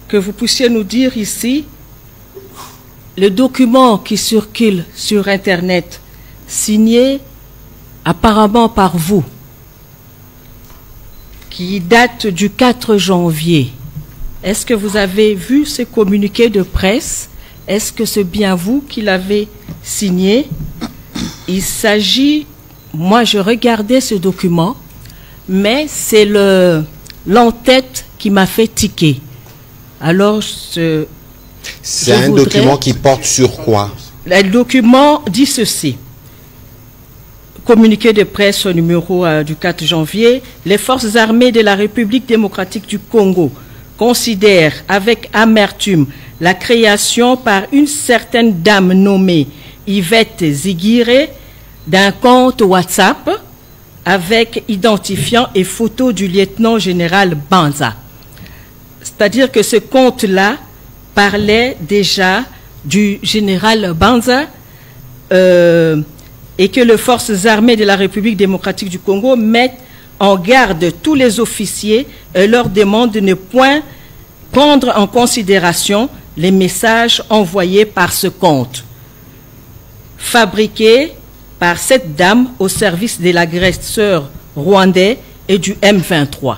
que vous puissiez nous dire ici le document qui circule sur Internet, signé apparemment par vous, qui date du 4 janvier. Est-ce que vous avez vu ce communiqué de presse? Est-ce que c'est bien vous qui l'avez signé? Il s'agit, moi je regardais ce document, mais c'est l'entête qui m'a fait tiquer. Alors, c'est un document qui porte sur quoi? Le document dit ceci. Communiqué de presse au numéro du 4 janvier, les forces armées de la République démocratique du Congo considèrent avec amertume la création par une certaine dame nommée Yvette Ziguiré d'un compte WhatsApp avec identifiant et photo du lieutenant-général Banza. C'est-à-dire que ce compte-là parlait déjà du général Banza et que les forces armées de la République démocratique du Congo mettent en garde tous les officiers et leur demandent de ne point prendre en considération les messages envoyés par ce compte, fabriqué par cette dame au service de l'agresseur rwandais et du M23.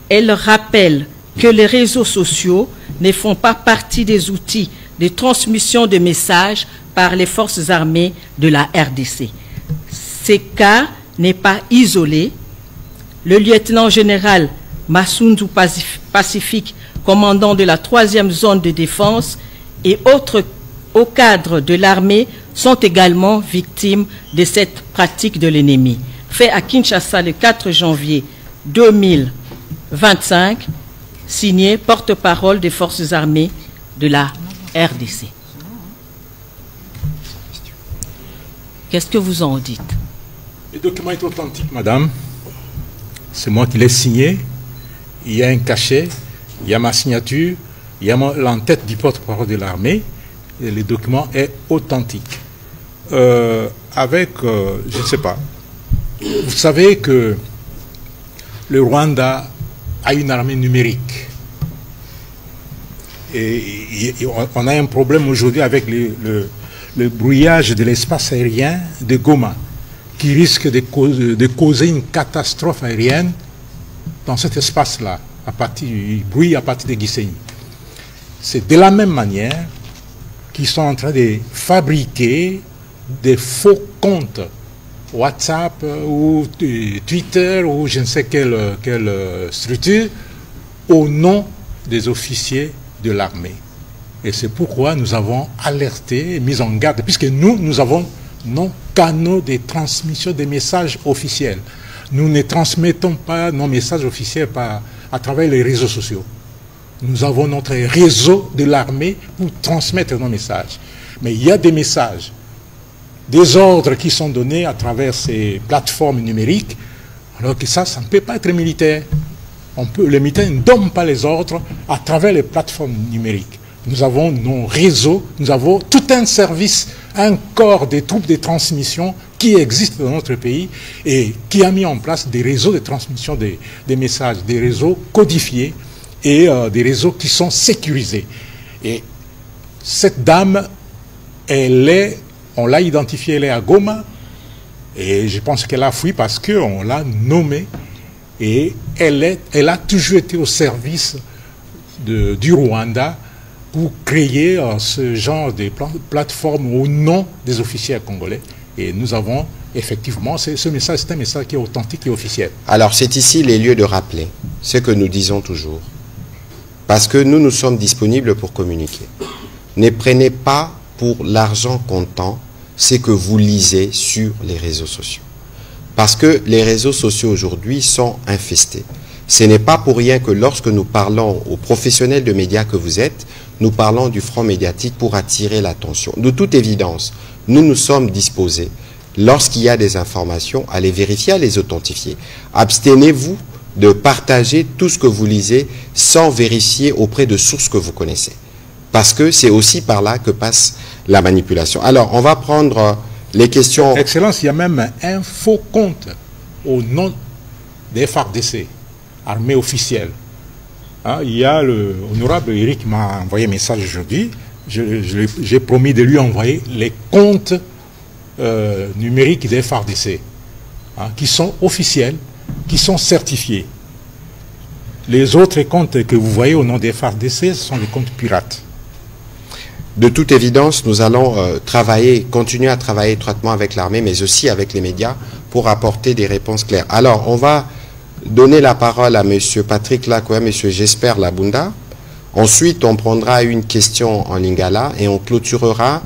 Elle rappelle que les réseaux sociaux ne font pas partie des outils de transmission de messages par les forces armées de la RDC. Ce cas n'est pas isolé. Le lieutenant-général Massoundou Pacifique, commandant de la 3e zone de défense, et autres hauts cadres de l'armée sont également victimes de cette pratique de l'ennemi. Fait à Kinshasa le 4 janvier 2025, signé porte-parole des forces armées de la RDC. Qu'est-ce que vous en dites? Le document est authentique, madame. C'est moi qui l'ai signé. Il y a un cachet, il y a ma signature, il y a l'entête du porte-parole de l'armée. Et le document est authentique. Je ne sais pas. Vous savez que le Rwanda a une armée numérique. Et on a un problème aujourd'hui avec le brouillage de l'espace aérien de Goma, qui risque de causer une catastrophe aérienne dans cet espace-là, du bruit à partir de Gisenyi. C'est de la même manière qu'ils sont en train de fabriquer des faux comptes WhatsApp ou Twitter ou je ne sais quelle structure au nom des officiers de l'armée. Et c'est pourquoi nous avons alerté, mis en garde, puisque nous avons nos canaux de transmission des messages officiels. Nous ne transmettons pas nos messages officiels à travers les réseaux sociaux. Nous avons notre réseau de l'armée pour transmettre nos messages. Mais il y a des messages, des ordres qui sont donnés à travers ces plateformes numériques, alors que ça ne peut pas être militaire. Les militaires ne donnent pas les ordres à travers les plateformes numériques. Nous avons nos réseaux, nous avons tout un service, un corps des troupes de transmission qui existe dans notre pays et qui a mis en place des réseaux de transmission des messages, des réseaux codifiés et des réseaux qui sont sécurisés. Et cette dame, on l'a identifiée, elle est à Goma, et je pense qu'elle a fui parce qu'on l'a nommée, et elle a toujours été au service du Rwanda pour créer ce genre de plateforme au nom des officiers congolais. Et nous avons effectivement, ce message, c'est un message qui est authentique et officiel. Alors c'est ici les lieux de rappeler ce que nous disons toujours. Parce que nous sommes disponibles pour communiquer. Ne prenez pas pour l'argent comptant ce que vous lisez sur les réseaux sociaux. Parce que les réseaux sociaux aujourd'hui sont infestés. Ce n'est pas pour rien que lorsque nous parlons aux professionnels de médias que vous êtes, nous parlons du front médiatique pour attirer l'attention. De toute évidence, nous sommes disposés, lorsqu'il y a des informations, à les vérifier, à les authentifier. Abstenez-vous de partager tout ce que vous lisez sans vérifier auprès de sources que vous connaissez. parce que c'est aussi par là que passe la manipulation. Alors, on va prendre les questions... Excellence, il y a même un faux compte au nom des FARDC, armée officielle. Hein, il y a le honorable Eric qui m'a envoyé un message aujourd'hui. J'ai promis de lui envoyer les comptes numériques des FARDC, hein, qui sont officiels, qui sont certifiés. Les autres comptes que vous voyez au nom des FARDC sont les comptes pirates. De toute évidence, nous allons continuer à travailler étroitement avec l'armée, mais aussi avec les médias, pour apporter des réponses claires. Alors, on va donner la parole à M. Patrick Lakoya, M. Jesper Labunda. Ensuite, on prendra une question en lingala et on clôturera,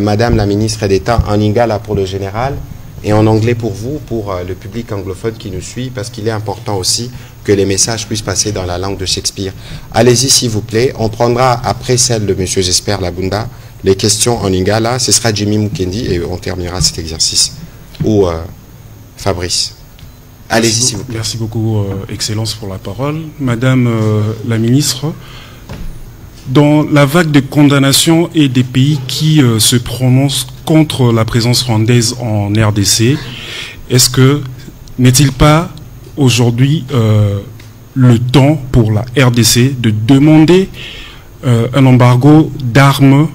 Madame la ministre d'État, en lingala pour le général et en anglais pour vous, pour le public anglophone qui nous suit, parce qu'il est important aussi que les messages puissent passer dans la langue de Shakespeare. Allez-y, s'il vous plaît. On prendra, après celle de M. Jesper Labunda, les questions en lingala. Ce sera Jimmy Mukendi et on terminera cet exercice. Ou Fabrice. Allez-y, s'il vous plaît. Merci beaucoup, Excellence, pour la parole. Madame la ministre, dans la vague de condamnations et des pays qui se prononcent contre la présence rwandaise en RDC, est-ce que n'est-il pas aujourd'hui le temps pour la RDC de demander un embargo d'armes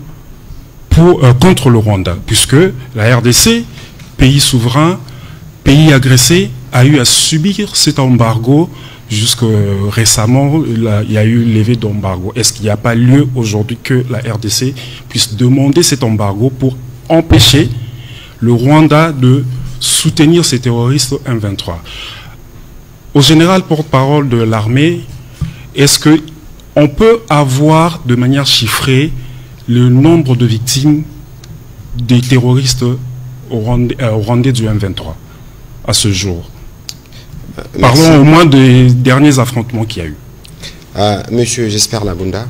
contre le Rwanda, puisque la RDC, pays souverain, pays agressé, a eu à subir cet embargo jusque récemment. Il y a eu levé d'embargo. Est-ce qu'il n'y a pas lieu aujourd'hui que la RDC puisse demander cet embargo pour empêcher le Rwanda de soutenir ces terroristes M23? Au général porte-parole de l'armée, est-ce qu'on peut avoir de manière chiffrée le nombre de victimes des terroristes rwandais du M23 à ce jour? Parlons au moins des derniers affrontements qu'il y a eu. Monsieur Jesper Labunda.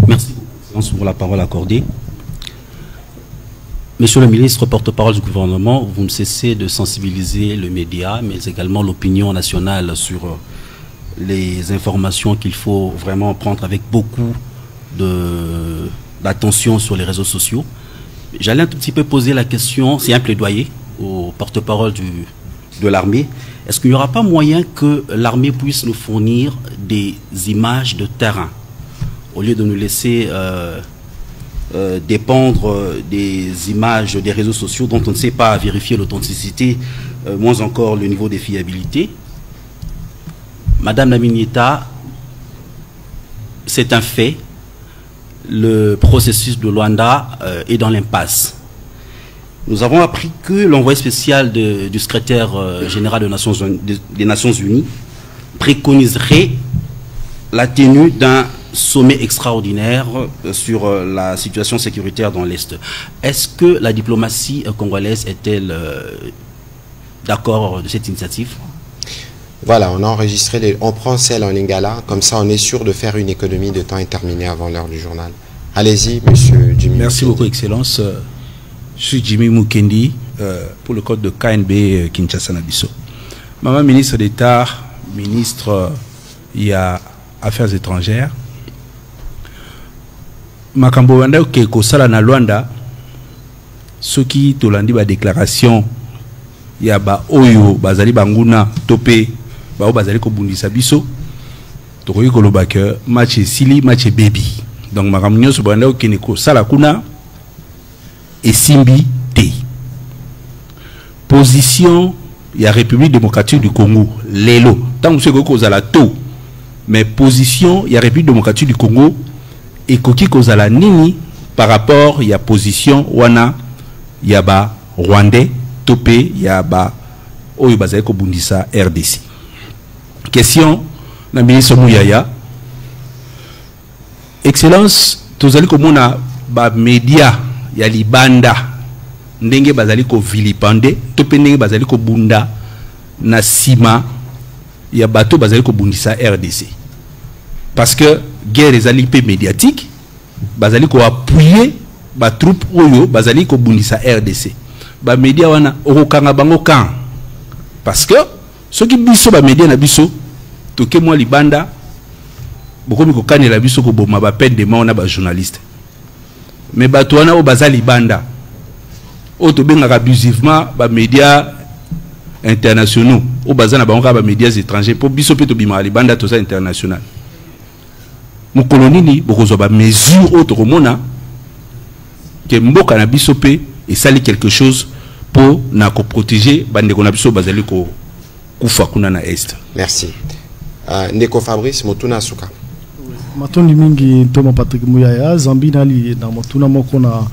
Merci pour la parole accordée. Monsieur le ministre, porte-parole du gouvernement, vous ne cessez de sensibiliser le média, mais également l'opinion nationale sur les informations qu'il faut vraiment prendre avec beaucoup d'attention sur les réseaux sociaux. J'allais un tout petit peu poser la question, c'est un plaidoyer au porte-parole de l'armée. Est-ce qu'il n'y aura pas moyen que l'armée puisse nous fournir des images de terrain au lieu de nous laisser dépendre des images des réseaux sociaux dont on ne sait pas vérifier l'authenticité, moins encore le niveau de fiabilité? Madame la ministre, c'est un fait. Le processus de Luanda est dans l'impasse. Nous avons appris que l'envoyé spécial du secrétaire général des Nations Unies préconiserait la tenue d'un sommet extraordinaire sur la situation sécuritaire dans l'Est. Est-ce que la diplomatie congolaise est-elle d'accord de cette initiative? Voilà, on a enregistré, on prend celle en lingala, comme ça on est sûr de faire une économie de temps et terminer avant l'heure du journal. Allez-y, monsieur Jimmy. Merci beaucoup, Excellence. Je suis Jimmy Mukendi, pour le code de KNB Kinshasa Nabiso. Maman ministre d'État, ministre il y a Affaires étrangères. Makambo wanda ke kosala na Luanda, soki tolandi ba déclaration ya ba oyo bazali banguna topé ba bazali ko bundisa biso tokoki koloba ke match esili match baby. Donc makambo nyonso banda ke ne kosala kuna esimbi te. Position ya République démocratique du Congo lelo tant que kozala to, mais position ya République démocratique du Congo et koki kozala nini par rapport ya position wana yaba Rwandais topé yaba oyo bazali ko bundisa RDC. Question na ministre Mouyaya. Excellence, tozali komona ba média ya libanda ndenge bazali ko vilipande topé ndenge bazali ko bunda na sima ya bato bazali ko bundisa RDC. Parce que guerre ezali pe médiatique bazali ko appuyer ba troupe oyo bazali ko bundisa RDC. Ba média wana okokanga bango kan parce que ceux qui biso ba média na biso toke moi libanda beaucoup miko kanela biso ko boma ba peine de mort na ba journaliste mais bato wana o baza libanda o to benga abusivement ba médias internationaux o baza na bango ba médias étrangers pour biso pe to bima libanda to za international mo kolonini bokozo ba mesure o to komona que mboka na biso pe et sali quelque chose pour na ko protéger bande ko na biso bazali ko kufa kuna na est. Merci. Ndeko Fabrice Motuna Suka. Matondi mingi Thomas Patrick Muyaya Zambinali na Motuna moko na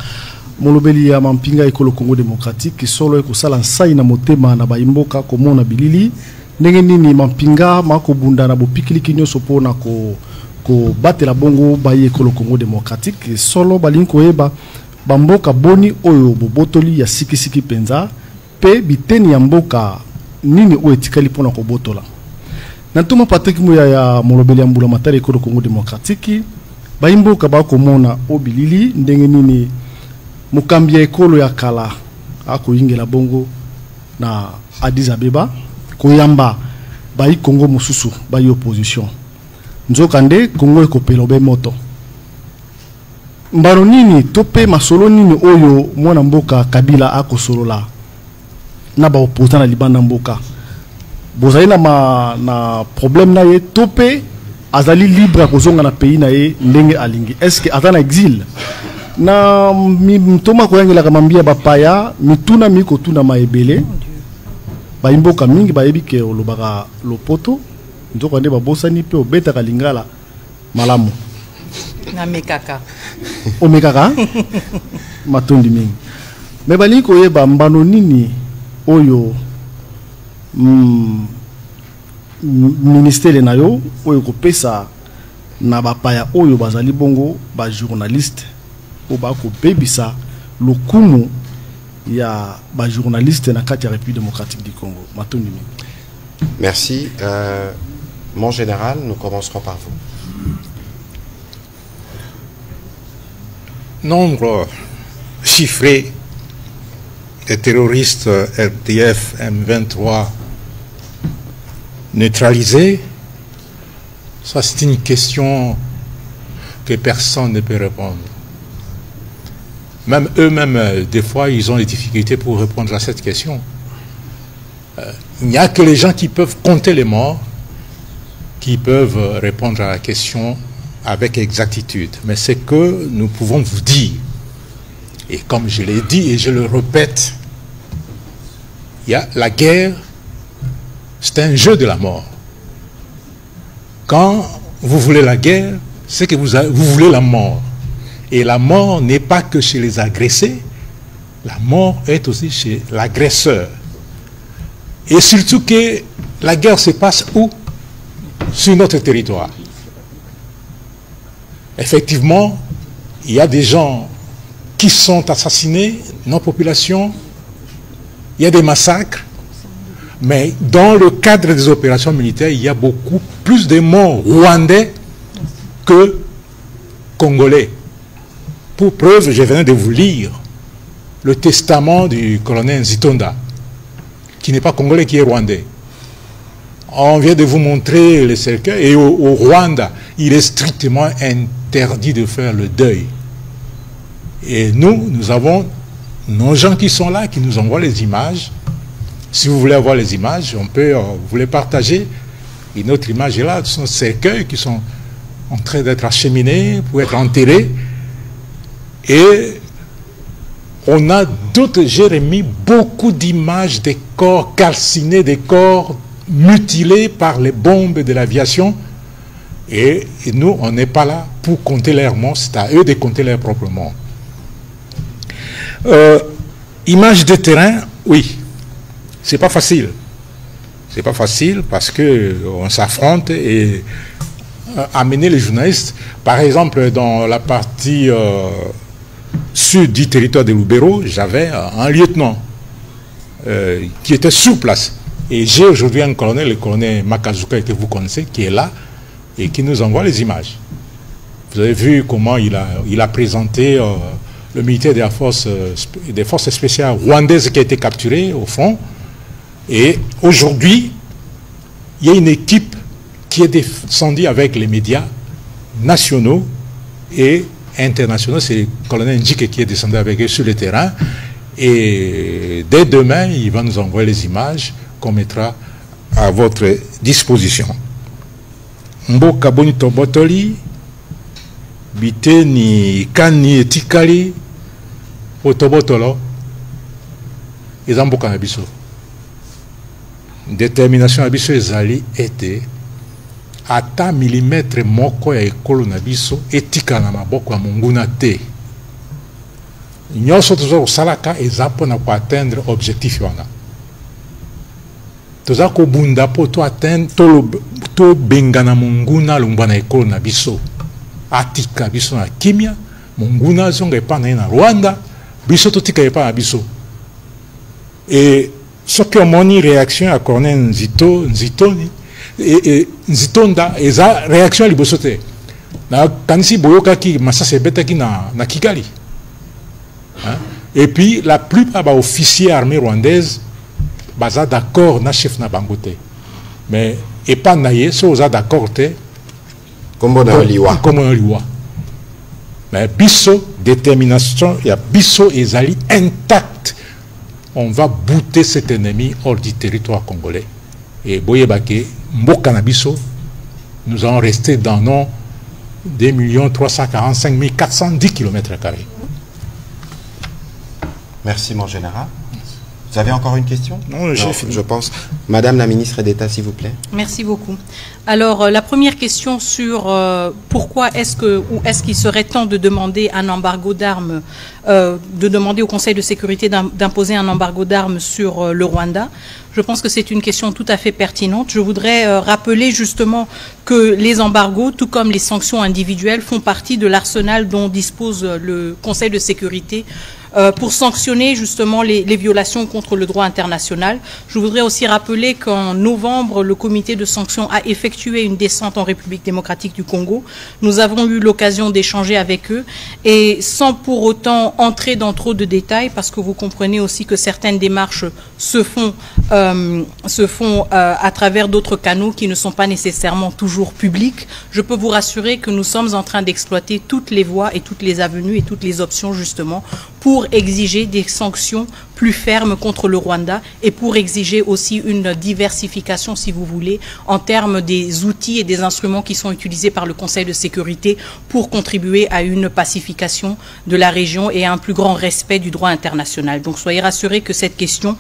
molobeli ya mampinga ekolo Congo démocratique solo ekosala nsai na motema na baimboka komona bilili ndenge nini mampinga makobunda na bopikiliki nyoso pona ko batela bongo baye ekolo Congo démocratique solo balinko eba bamboka boni oyo bobotoli ya sikisiki penza pe biteni ya mboka nini o etikali pona ko botola na Thomas Patrick Muyaya molobeli ya mbula matari ekolo Congo démocratique baimboka bakomona obilili ndenge nini mukambi ya ekolo ya kala akoyingela bongo na Addis Abeba koyamba bayi Congo mususu bayi opposition nzokande Congo ekopelo be moto mbaro nini tope masolo nini oyo mwana mboka Kabila akosolola na ba opposant na libanda mboka bozali na problème na ye tope azali libre kozonga na pays na ye ndenge alingi est-ce que azana exil na mtoma koyangela kamambia bapaya mituna miko tuna maebele baimboka mingi bayebi ke olobaka lopoto nzoko nde babosani pe obeta kalingala malamu na mekaka omekaka matondi mingi me bali koyeba mbano nini oyo ministère na yo oyo kopesa na bapaya oyo bazali bongo ba journaliste o ba ko bebisa lokumu ya ba journaliste na kati ya République démocratique du Congo matondi mingi. Merci. Mon général, nous commencerons par vous. Nombre chiffré des terroristes RDF M23 neutralisés, ça c'est une question que personne ne peut répondre. Même eux-mêmes, des fois, ils ont des difficultés pour répondre à cette question. Il n'y a que les gens qui peuvent compter les morts qui peuvent répondre à la question avec exactitude. Mais c'est que nous pouvons vous dire, et comme je l'ai dit et je le répète, il y a la guerre, c'est un jeu de la mort. Quand vous voulez la guerre, c'est que vous voulez la mort. Et la mort n'est pas que chez les agressés, la mort est aussi chez l'agresseur. Et surtout que la guerre se passe où? Sur notre territoire. Effectivement, il y a des gens qui sont assassinés, nos populations, il y a des massacres, mais dans le cadre des opérations militaires, il y a beaucoup plus de morts rwandais que congolais. Pour preuve, je venais de vous lire le testament du colonel Nzitonda, qui n'est pas congolais, qui est rwandais. On vient de vous montrer le cercueil, et au Rwanda, il est strictement interdit de faire le deuil. Et nous avons nos gens qui sont là, qui nous envoient les images. Si vous voulez avoir les images, on peut vous les partager. Une autre image est là, ce sont ces cercueils qui sont en train d'être acheminés pour être enterrés. Et on a d'autres, j'ai remis beaucoup d'images des corps calcinés, des corps mutilés par les bombes de l'aviation. Et nous, on n'est pas là pour compter leurs morts, c'est à eux de compter leurs propres morts. Image de terrain, oui, c'est pas facile. C'est pas facile parce que on s'affronte et amener les journalistes, par exemple, dans la partie sud du territoire de Lubero, j'avais un lieutenant qui était sur place. Et j'ai aujourd'hui un colonel, le colonel Makazuka, que vous connaissez, qui est là et qui nous envoie les images. Vous avez vu comment il a présenté le militaire des forces spéciales rwandaises qui a été capturé au front. Et aujourd'hui, il y a une équipe qui est descendu avec les médias nationaux et internationaux. C'est le colonel Ndjike qui est descendu avec eux sur le terrain. Et dès demain, il va nous envoyer les images qu'on mettra à votre disposition. Mboka boni tobotoli, biteni kani etikali, otobotolo, eza mboka na biso. Détermination na biso ezali ete ata millimètre moko ya ekolo na biso etika na maboko ya monguna te. Nyonso toza kosalaka eza mpona koatteindre objectif wana. Toza kobunda mpo tobengana monguna longwa na ekolo na biso. Atika biso na kimia, monguna azonga epa na ye na Rwanda, biso totika epa na biso. Et soki omoni réaction ya Corneille Nzitonda eza réaction ya liboso te. Na kanisi boyokaki masasi ebetaki na Kigali. Hein? Et puis la plupart des officiers armés rwandaises sont d'accord na chef na bangote. Mais et pas naïe, so oza d'accord te comme on liwa. Mais biso détermination ya biso ezali intact. On va bouter cet ennemi hors du territoire congolais. Et boyebake mboka na biso, nous allons rester dans nos 2 345 410 km². Merci, mon général. Vous avez encore une question? Non, je pense. Madame la ministre d'État, s'il vous plaît. Merci beaucoup. Alors, la première question sur pourquoi est-ce qu'il serait temps de demander un embargo d'armes, de demander au Conseil de sécurité d'imposer un embargo d'armes sur le Rwanda. Je pense que c'est une question tout à fait pertinente. Je voudrais rappeler justement que les embargos, tout comme les sanctions individuelles, font partie de l'arsenal dont dispose le Conseil de sécurité pour sanctionner justement les violations contre le droit international. Je voudrais aussi rappeler qu'en novembre, le comité de sanctions a effectué une descente en République démocratique du Congo. Nous avons eu l'occasion d'échanger avec eux et sans pour autant entrer dans trop de détails, parce que vous comprenez aussi que certaines démarches se font à travers d'autres canaux qui ne sont pas nécessairement toujours publics. Je peux vous rassurer que nous sommes en train d'exploiter toutes les voies et toutes les avenues et toutes les options justement pour exiger des sanctions plus fermes contre le Rwanda et pour exiger aussi une diversification, si vous voulez, en termes des outils et des instruments qui sont utilisés par le Conseil de sécurité pour contribuer à une pacification de la région et à un plus grand respect du droit international. Donc soyez rassurés que cette question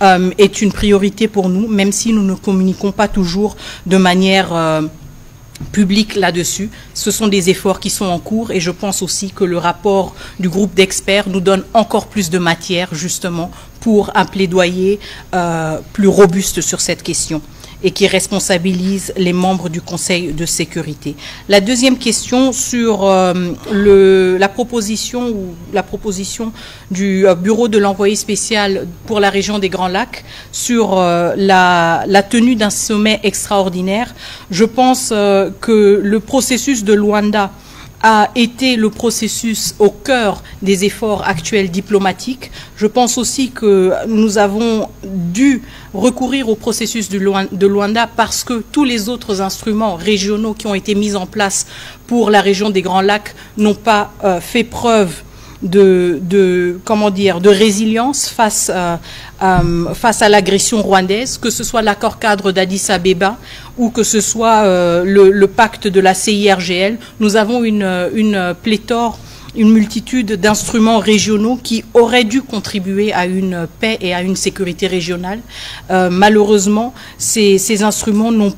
est une priorité pour nous, même si nous ne communiquons pas toujours de manière public là-dessus. Ce sont des efforts qui sont en cours et je pense aussi que le rapport du groupe d'experts nous donne encore plus de matière justement pour un plaidoyer plus robuste sur cette question et qui responsabilise les membres du Conseil de sécurité. La deuxième question sur la proposition du bureau de l'envoyé spécial pour la région des Grands Lacs sur la tenue d'un sommet extraordinaire. Je pense que le processus de Luanda a été le processus au cœur des efforts actuels diplomatiques. Je pense aussi que nous avons dû recourir au processus de Luanda parce que tous les autres instruments régionaux qui ont été mis en place pour la région des Grands Lacs n'ont pas fait preuve de résilience face à l'agression rwandaise, que ce soit l'accord cadre d'Addis Abeba ou que ce soit le pacte de la CIRGL. Nous avons une pléthore, une multitude d'instruments régionaux qui auraient dû contribuer à une paix et à une sécurité régionale. Malheureusement, ces instruments n'ont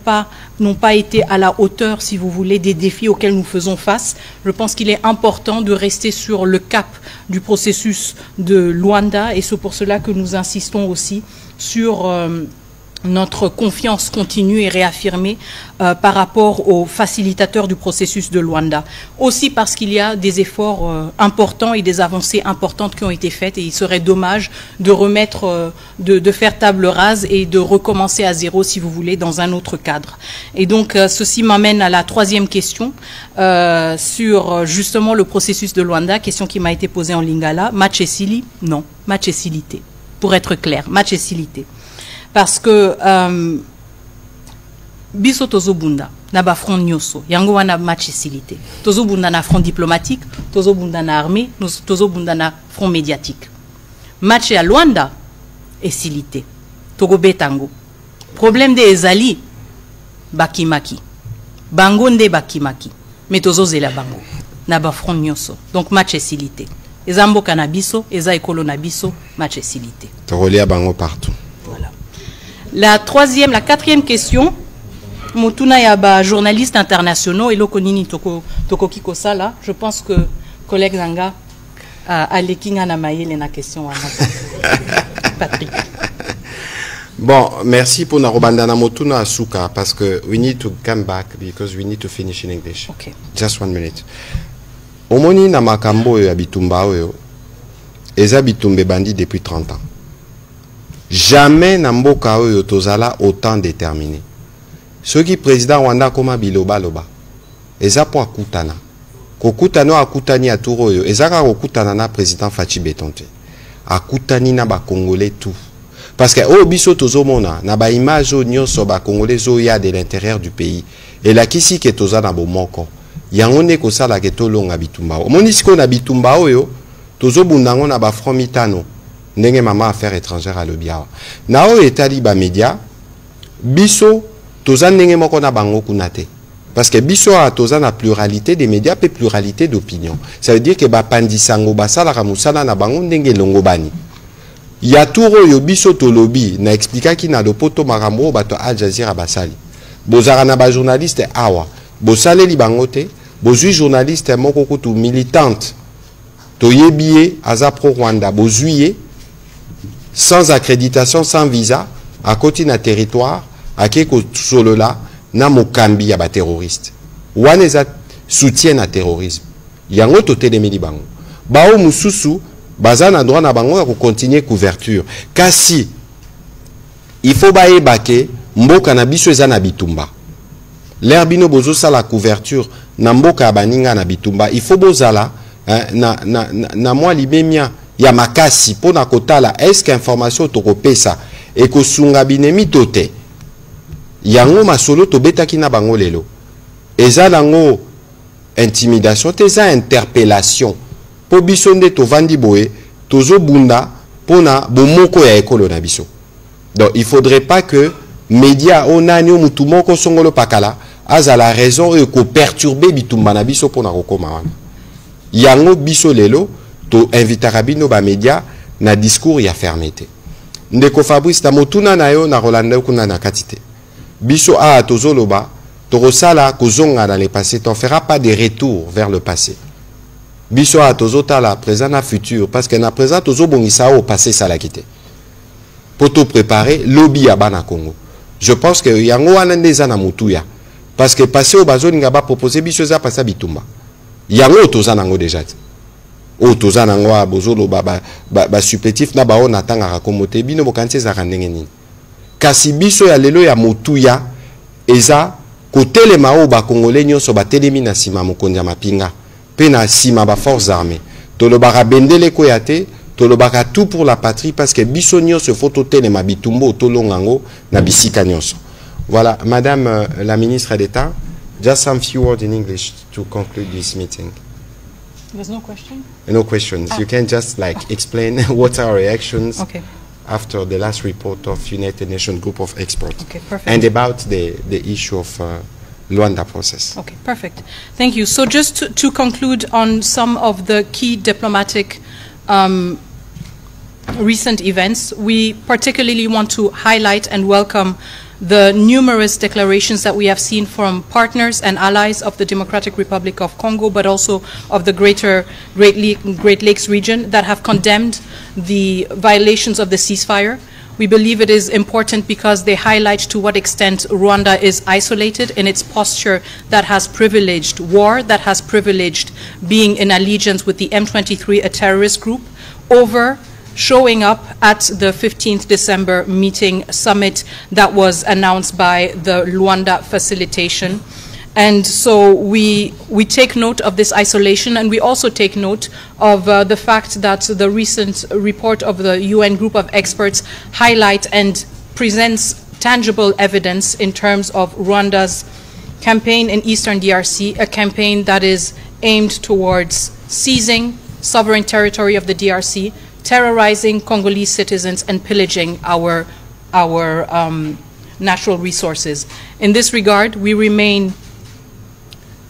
pas été à la hauteur, si vous voulez, des défis auxquels nous faisons face. Je pense qu'il est important de rester sur le cap du processus de Luanda et c'est pour cela que nous insistons aussi sur notre confiance continue et réaffirmée par rapport aux facilitateurs du processus de Luanda. Aussi parce qu'il y a des efforts importants et des avancées importantes qui ont été faites et il serait dommage de remettre, de faire table rase et de recommencer à zéro, si vous voulez, dans un autre cadre. Et donc, ceci m'amène à la troisième question sur justement le processus de Luanda, question qui m'a été posée en lingala. Match et Sili? Non, match et silité. Pour être clair, match et silité. Parce que biso tozobunda na ba front nyoso yango wana match esilité tozobunda na front diplomatique tozobunda na armée tozobunda na front médiatique match ya Luanda esilité tokobetango problème de ezali bakimaki bango nde bakimaki mais tozozela bango na ba front nyoso donc match esilité eza mboka na biso eza ekolo na biso match esilité tokolia bango partout. Voilà. La quatrième question Motuna yaba journalistes internationaux et lokonini toko kiko sala. Je pense que collègue Zanga a lekinga na mayele na question Patrick. Bon, merci pour Narobandana Motuna Asuka parce que we need to come back because we need to finish in English. Okay. Just 1 minute. Omoni na makambo ya bitumba oyo eza bitumbe bandi depuis 30 ans. Jamais na mboka oyo tozala autant déterminé. Ceux qui président Rwanda koma biloba loba. Eza po akutana. Kokutano akutani aturo oyo. Eza ka kokutana na président Fachi Betonte. Akutani na ba Congolais tout. Parce que au biso tozomona na ba image nyonso ba Congolais zo ya de l'intérieur du pays. Et la kisi ke toza na bomoko. Yango ne ko sala ke tolonga bitumba. Omoni siko na bitumba oyo tozobundango na ba front mitano. Ndenge mama affaires étrangères à l'Obiawa. Nao etali ba média biso toza ndenge moko na bango kunate. Parce que biso a toza na pluralité des médias et pluralité d'opinion. Ça veut dire que ba pandisango basala ramusala na bango ndenge longo bani. Ya turo yo biso tolobi na explica ki na dopoto marambo bato Al Jazeera basali. Bozara na ba journaliste awa. Bosale li bango te, bozui journaliste moko kutu militante. Toyebiye aza pro Rwanda bozuye sans accréditation, sans visa, à côté d'un territoire, à quelque solo là, na mokambi ya ba terroriste. Waneza soutien à terrorisme. Yango tote de mili bango. Bao mususu, bazana droit na bango ya continuer couverture. Kasi, il faut baye bake, mboka na biso eza na bitumba. L'herbino bozo sa la couverture, na mboka baninga na bitumba. Il faut bozala, na moi libemia, ya makasi pona kotala est-ce qu'information tokopesa et ko sunga binemi tote yango masolo tobetaki na bango lelo eza lango intimidation teza interpellation po biso nde tovandi boye tozo bunda pona bomoko ya ekolo na biso. Donc il faudrait pas que média onani o mutu moko songolo pakala aza la raison e ko perturber bitumba na biso pona kokoma wana yango biso lelo to invitera bino ba média na discours ya fermeté. Ndeko Fabrice ta motuna na yo na Rolanda kuna na katite. Biso a tozoloba to rosala kozonga dans le passé, on fera pas de retour vers le passé. Biso a tozota la présent na futur parce que na présent tozobongisa au passé ça la quitté. Pour tout préparer lobby à bana Congo. Je pense que yango wana ndeza na mutuya parce que passé au bazo ngaba proposer biso za passa bitumba. Yango tozana ngo déjà. O tozana ngwa bozolo ba supplétif na ba on atanga rakomote bino bokanse za randenge nini kasi biso ya lelo ya motuya eza kotele mao ba congolais nyonso ba telemi na sima mokonzi ya mapinga pe na sima ba forces armées tolobaka bendele ko yate tolobaka tout pour la patrie parce que biso nyonso faut totele ma bitumbo tolongango na bisika nyonso. Voilà, madame la ministre d'État, just some few words in English to conclude this meeting. There's no question? No questions. You can just like explain what are our reactions after the last report of United Nations Group of Experts. Okay, perfect. And about the issue of Luanda process. Okay, perfect. Thank you. So just to conclude on some of the key diplomatic recent events, we particularly want to highlight and welcome the numerous declarations that we have seen from partners and allies of the Democratic Republic of Congo, but also of the greater Great Lakes region that have condemned the violations of the ceasefire. We believe it is important because they highlight to what extent Rwanda is isolated in its posture that has privileged war, that has privileged being in allegiance with the M23, a terrorist group, over showing up at the 15th December meeting summit that was announced by the Luanda facilitation. And so we take note of this isolation, and we also take note of the fact that the recent report of the UN group of experts highlight and presents tangible evidence in terms of Rwanda's campaign in Eastern DRC, a campaign that is aimed towards seizing sovereign territory of the DRC, terrorizing Congolese citizens, and pillaging our natural resources. In this regard, we remain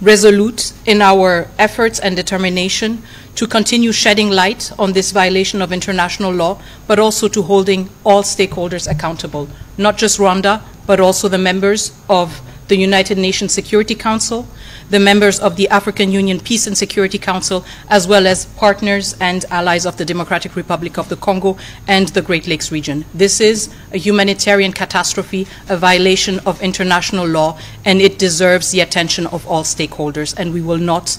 resolute in our efforts and determination to continue shedding light on this violation of international law, but also to holding all stakeholders accountable, not just Rwanda, but also the members of the United Nations Security Council, the members of the African Union Peace and Security Council, as well as partners and allies of the Democratic Republic of the Congo and the Great Lakes region. This is a humanitarian catastrophe, a violation of international law, and it deserves the attention of all stakeholders, and we will not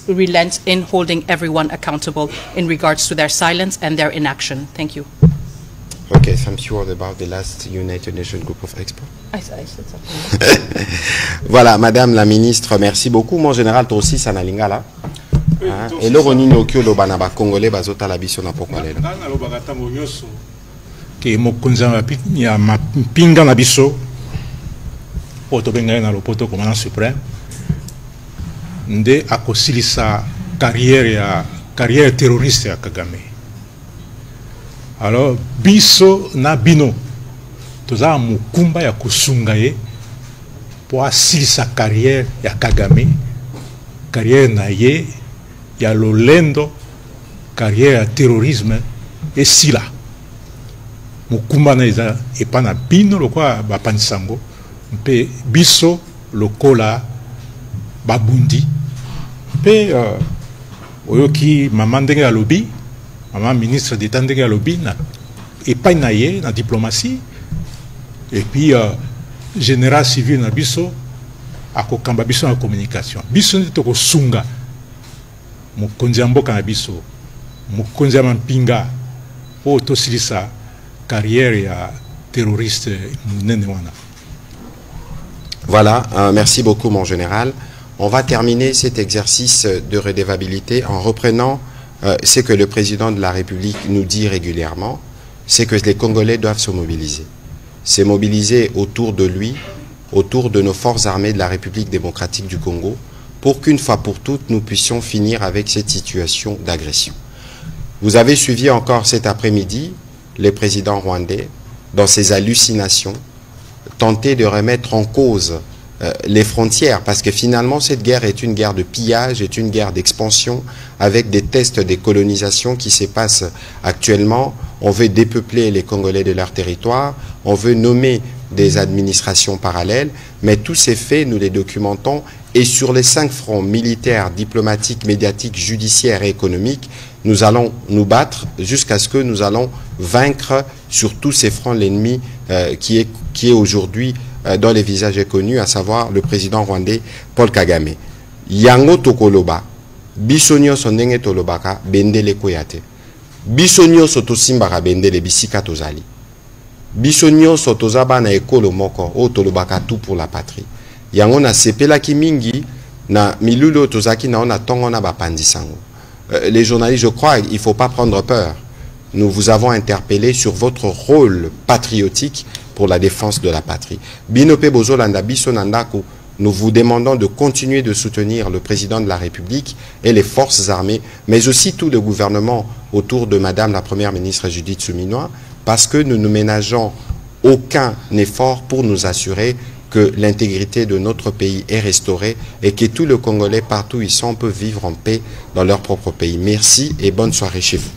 relent in holding everyone accountable in regards to their silence and their inaction. Thank you. Okay, some word about the last United Nations Group of Experts. I said something. Voilà, Madame la Ministre, merci beaucoup. Mon général, toi aussi, ça n'a lingala. Et là, on y a que le banaba congolais, bazota la biso na pourquoi là. Que mo konza ya mapinga na biso. Poto benga na lopoto commandant suprême. Nde akosilisa carrière terroriste ya Kagame. Alors, biso na bino, toza mukumba ya kusunga ye, po asilisa carrière ya Kagame, carrière na ye, ya lolendo, carrière ya terrorisme, et sila. Mukumba na eza, epa na bino, lokwa bapanisango, mpe biso, lokola, babundi, mpe, oyoki mamandenge ya lobi, maman ministre d'État ndenge alobi na epai na ye na diplomatie et puis général civil na biso akokamba biso na communication biso nde tokosunga mokonzi ya mboka na biso mokonzi ya mampinga po tosilisa carrière ya terroriste munene wana. Voilà, merci beaucoup mon général. On va terminer cet exercice de redevabilité en reprenant ce que le président de la République nous dit régulièrement, c'est que les Congolais doivent se mobiliser. Se mobiliser autour de lui, autour de nos forces armées de la République démocratique du Congo, pour qu'une fois pour toutes, nous puissions finir avec cette situation d'agression. Vous avez suivi encore cet après-midi le président rwandais, dans ses hallucinations, tenter de remettre en cause les frontières, parce que finalement cette guerre est une guerre de pillage, est une guerre d'expansion, avec des tests de colonisation qui se passent actuellement. On veut dépeupler les Congolais de leur territoire, on veut nommer des administrations parallèles, mais tous ces faits, nous les documentons, et sur les 5 fronts militaires, diplomatiques, médiatiques, judiciaires et économiques, nous allons nous battre jusqu'à ce que nous allons vaincre sur tous ces fronts l'ennemi qui est aujourd'hui dont les visages est connu, à savoir le président rwandais Paul Kagame. Yango tokoloba, bisonyo sondenge tolobaka bendele koyate. Bisonyo sotosimbaka bendele bisika tozali. Bisonyo sotozaba na ekolo moko o tolobaka tout pour la patrie. Yango na sepela kimingi na milulo tozaki na ona tongo na bapandisango. Les journalistes, je crois, il ne faut pas prendre peur. Nous vous avons interpellé sur votre rôle patriotique pour la défense de la patrie. Binope Bozolanda Bisonandaku, nous vous demandons de continuer de soutenir le président de la République et les forces armées, mais aussi tout le gouvernement autour de Madame la Première ministre Judith Suminwa, parce que nous ne ménageons aucun effort pour nous assurer que l'intégrité de notre pays est restaurée et que tous les Congolais, partout où ils sont, peuvent vivre en paix dans leur propre pays. Merci et bonne soirée chez vous.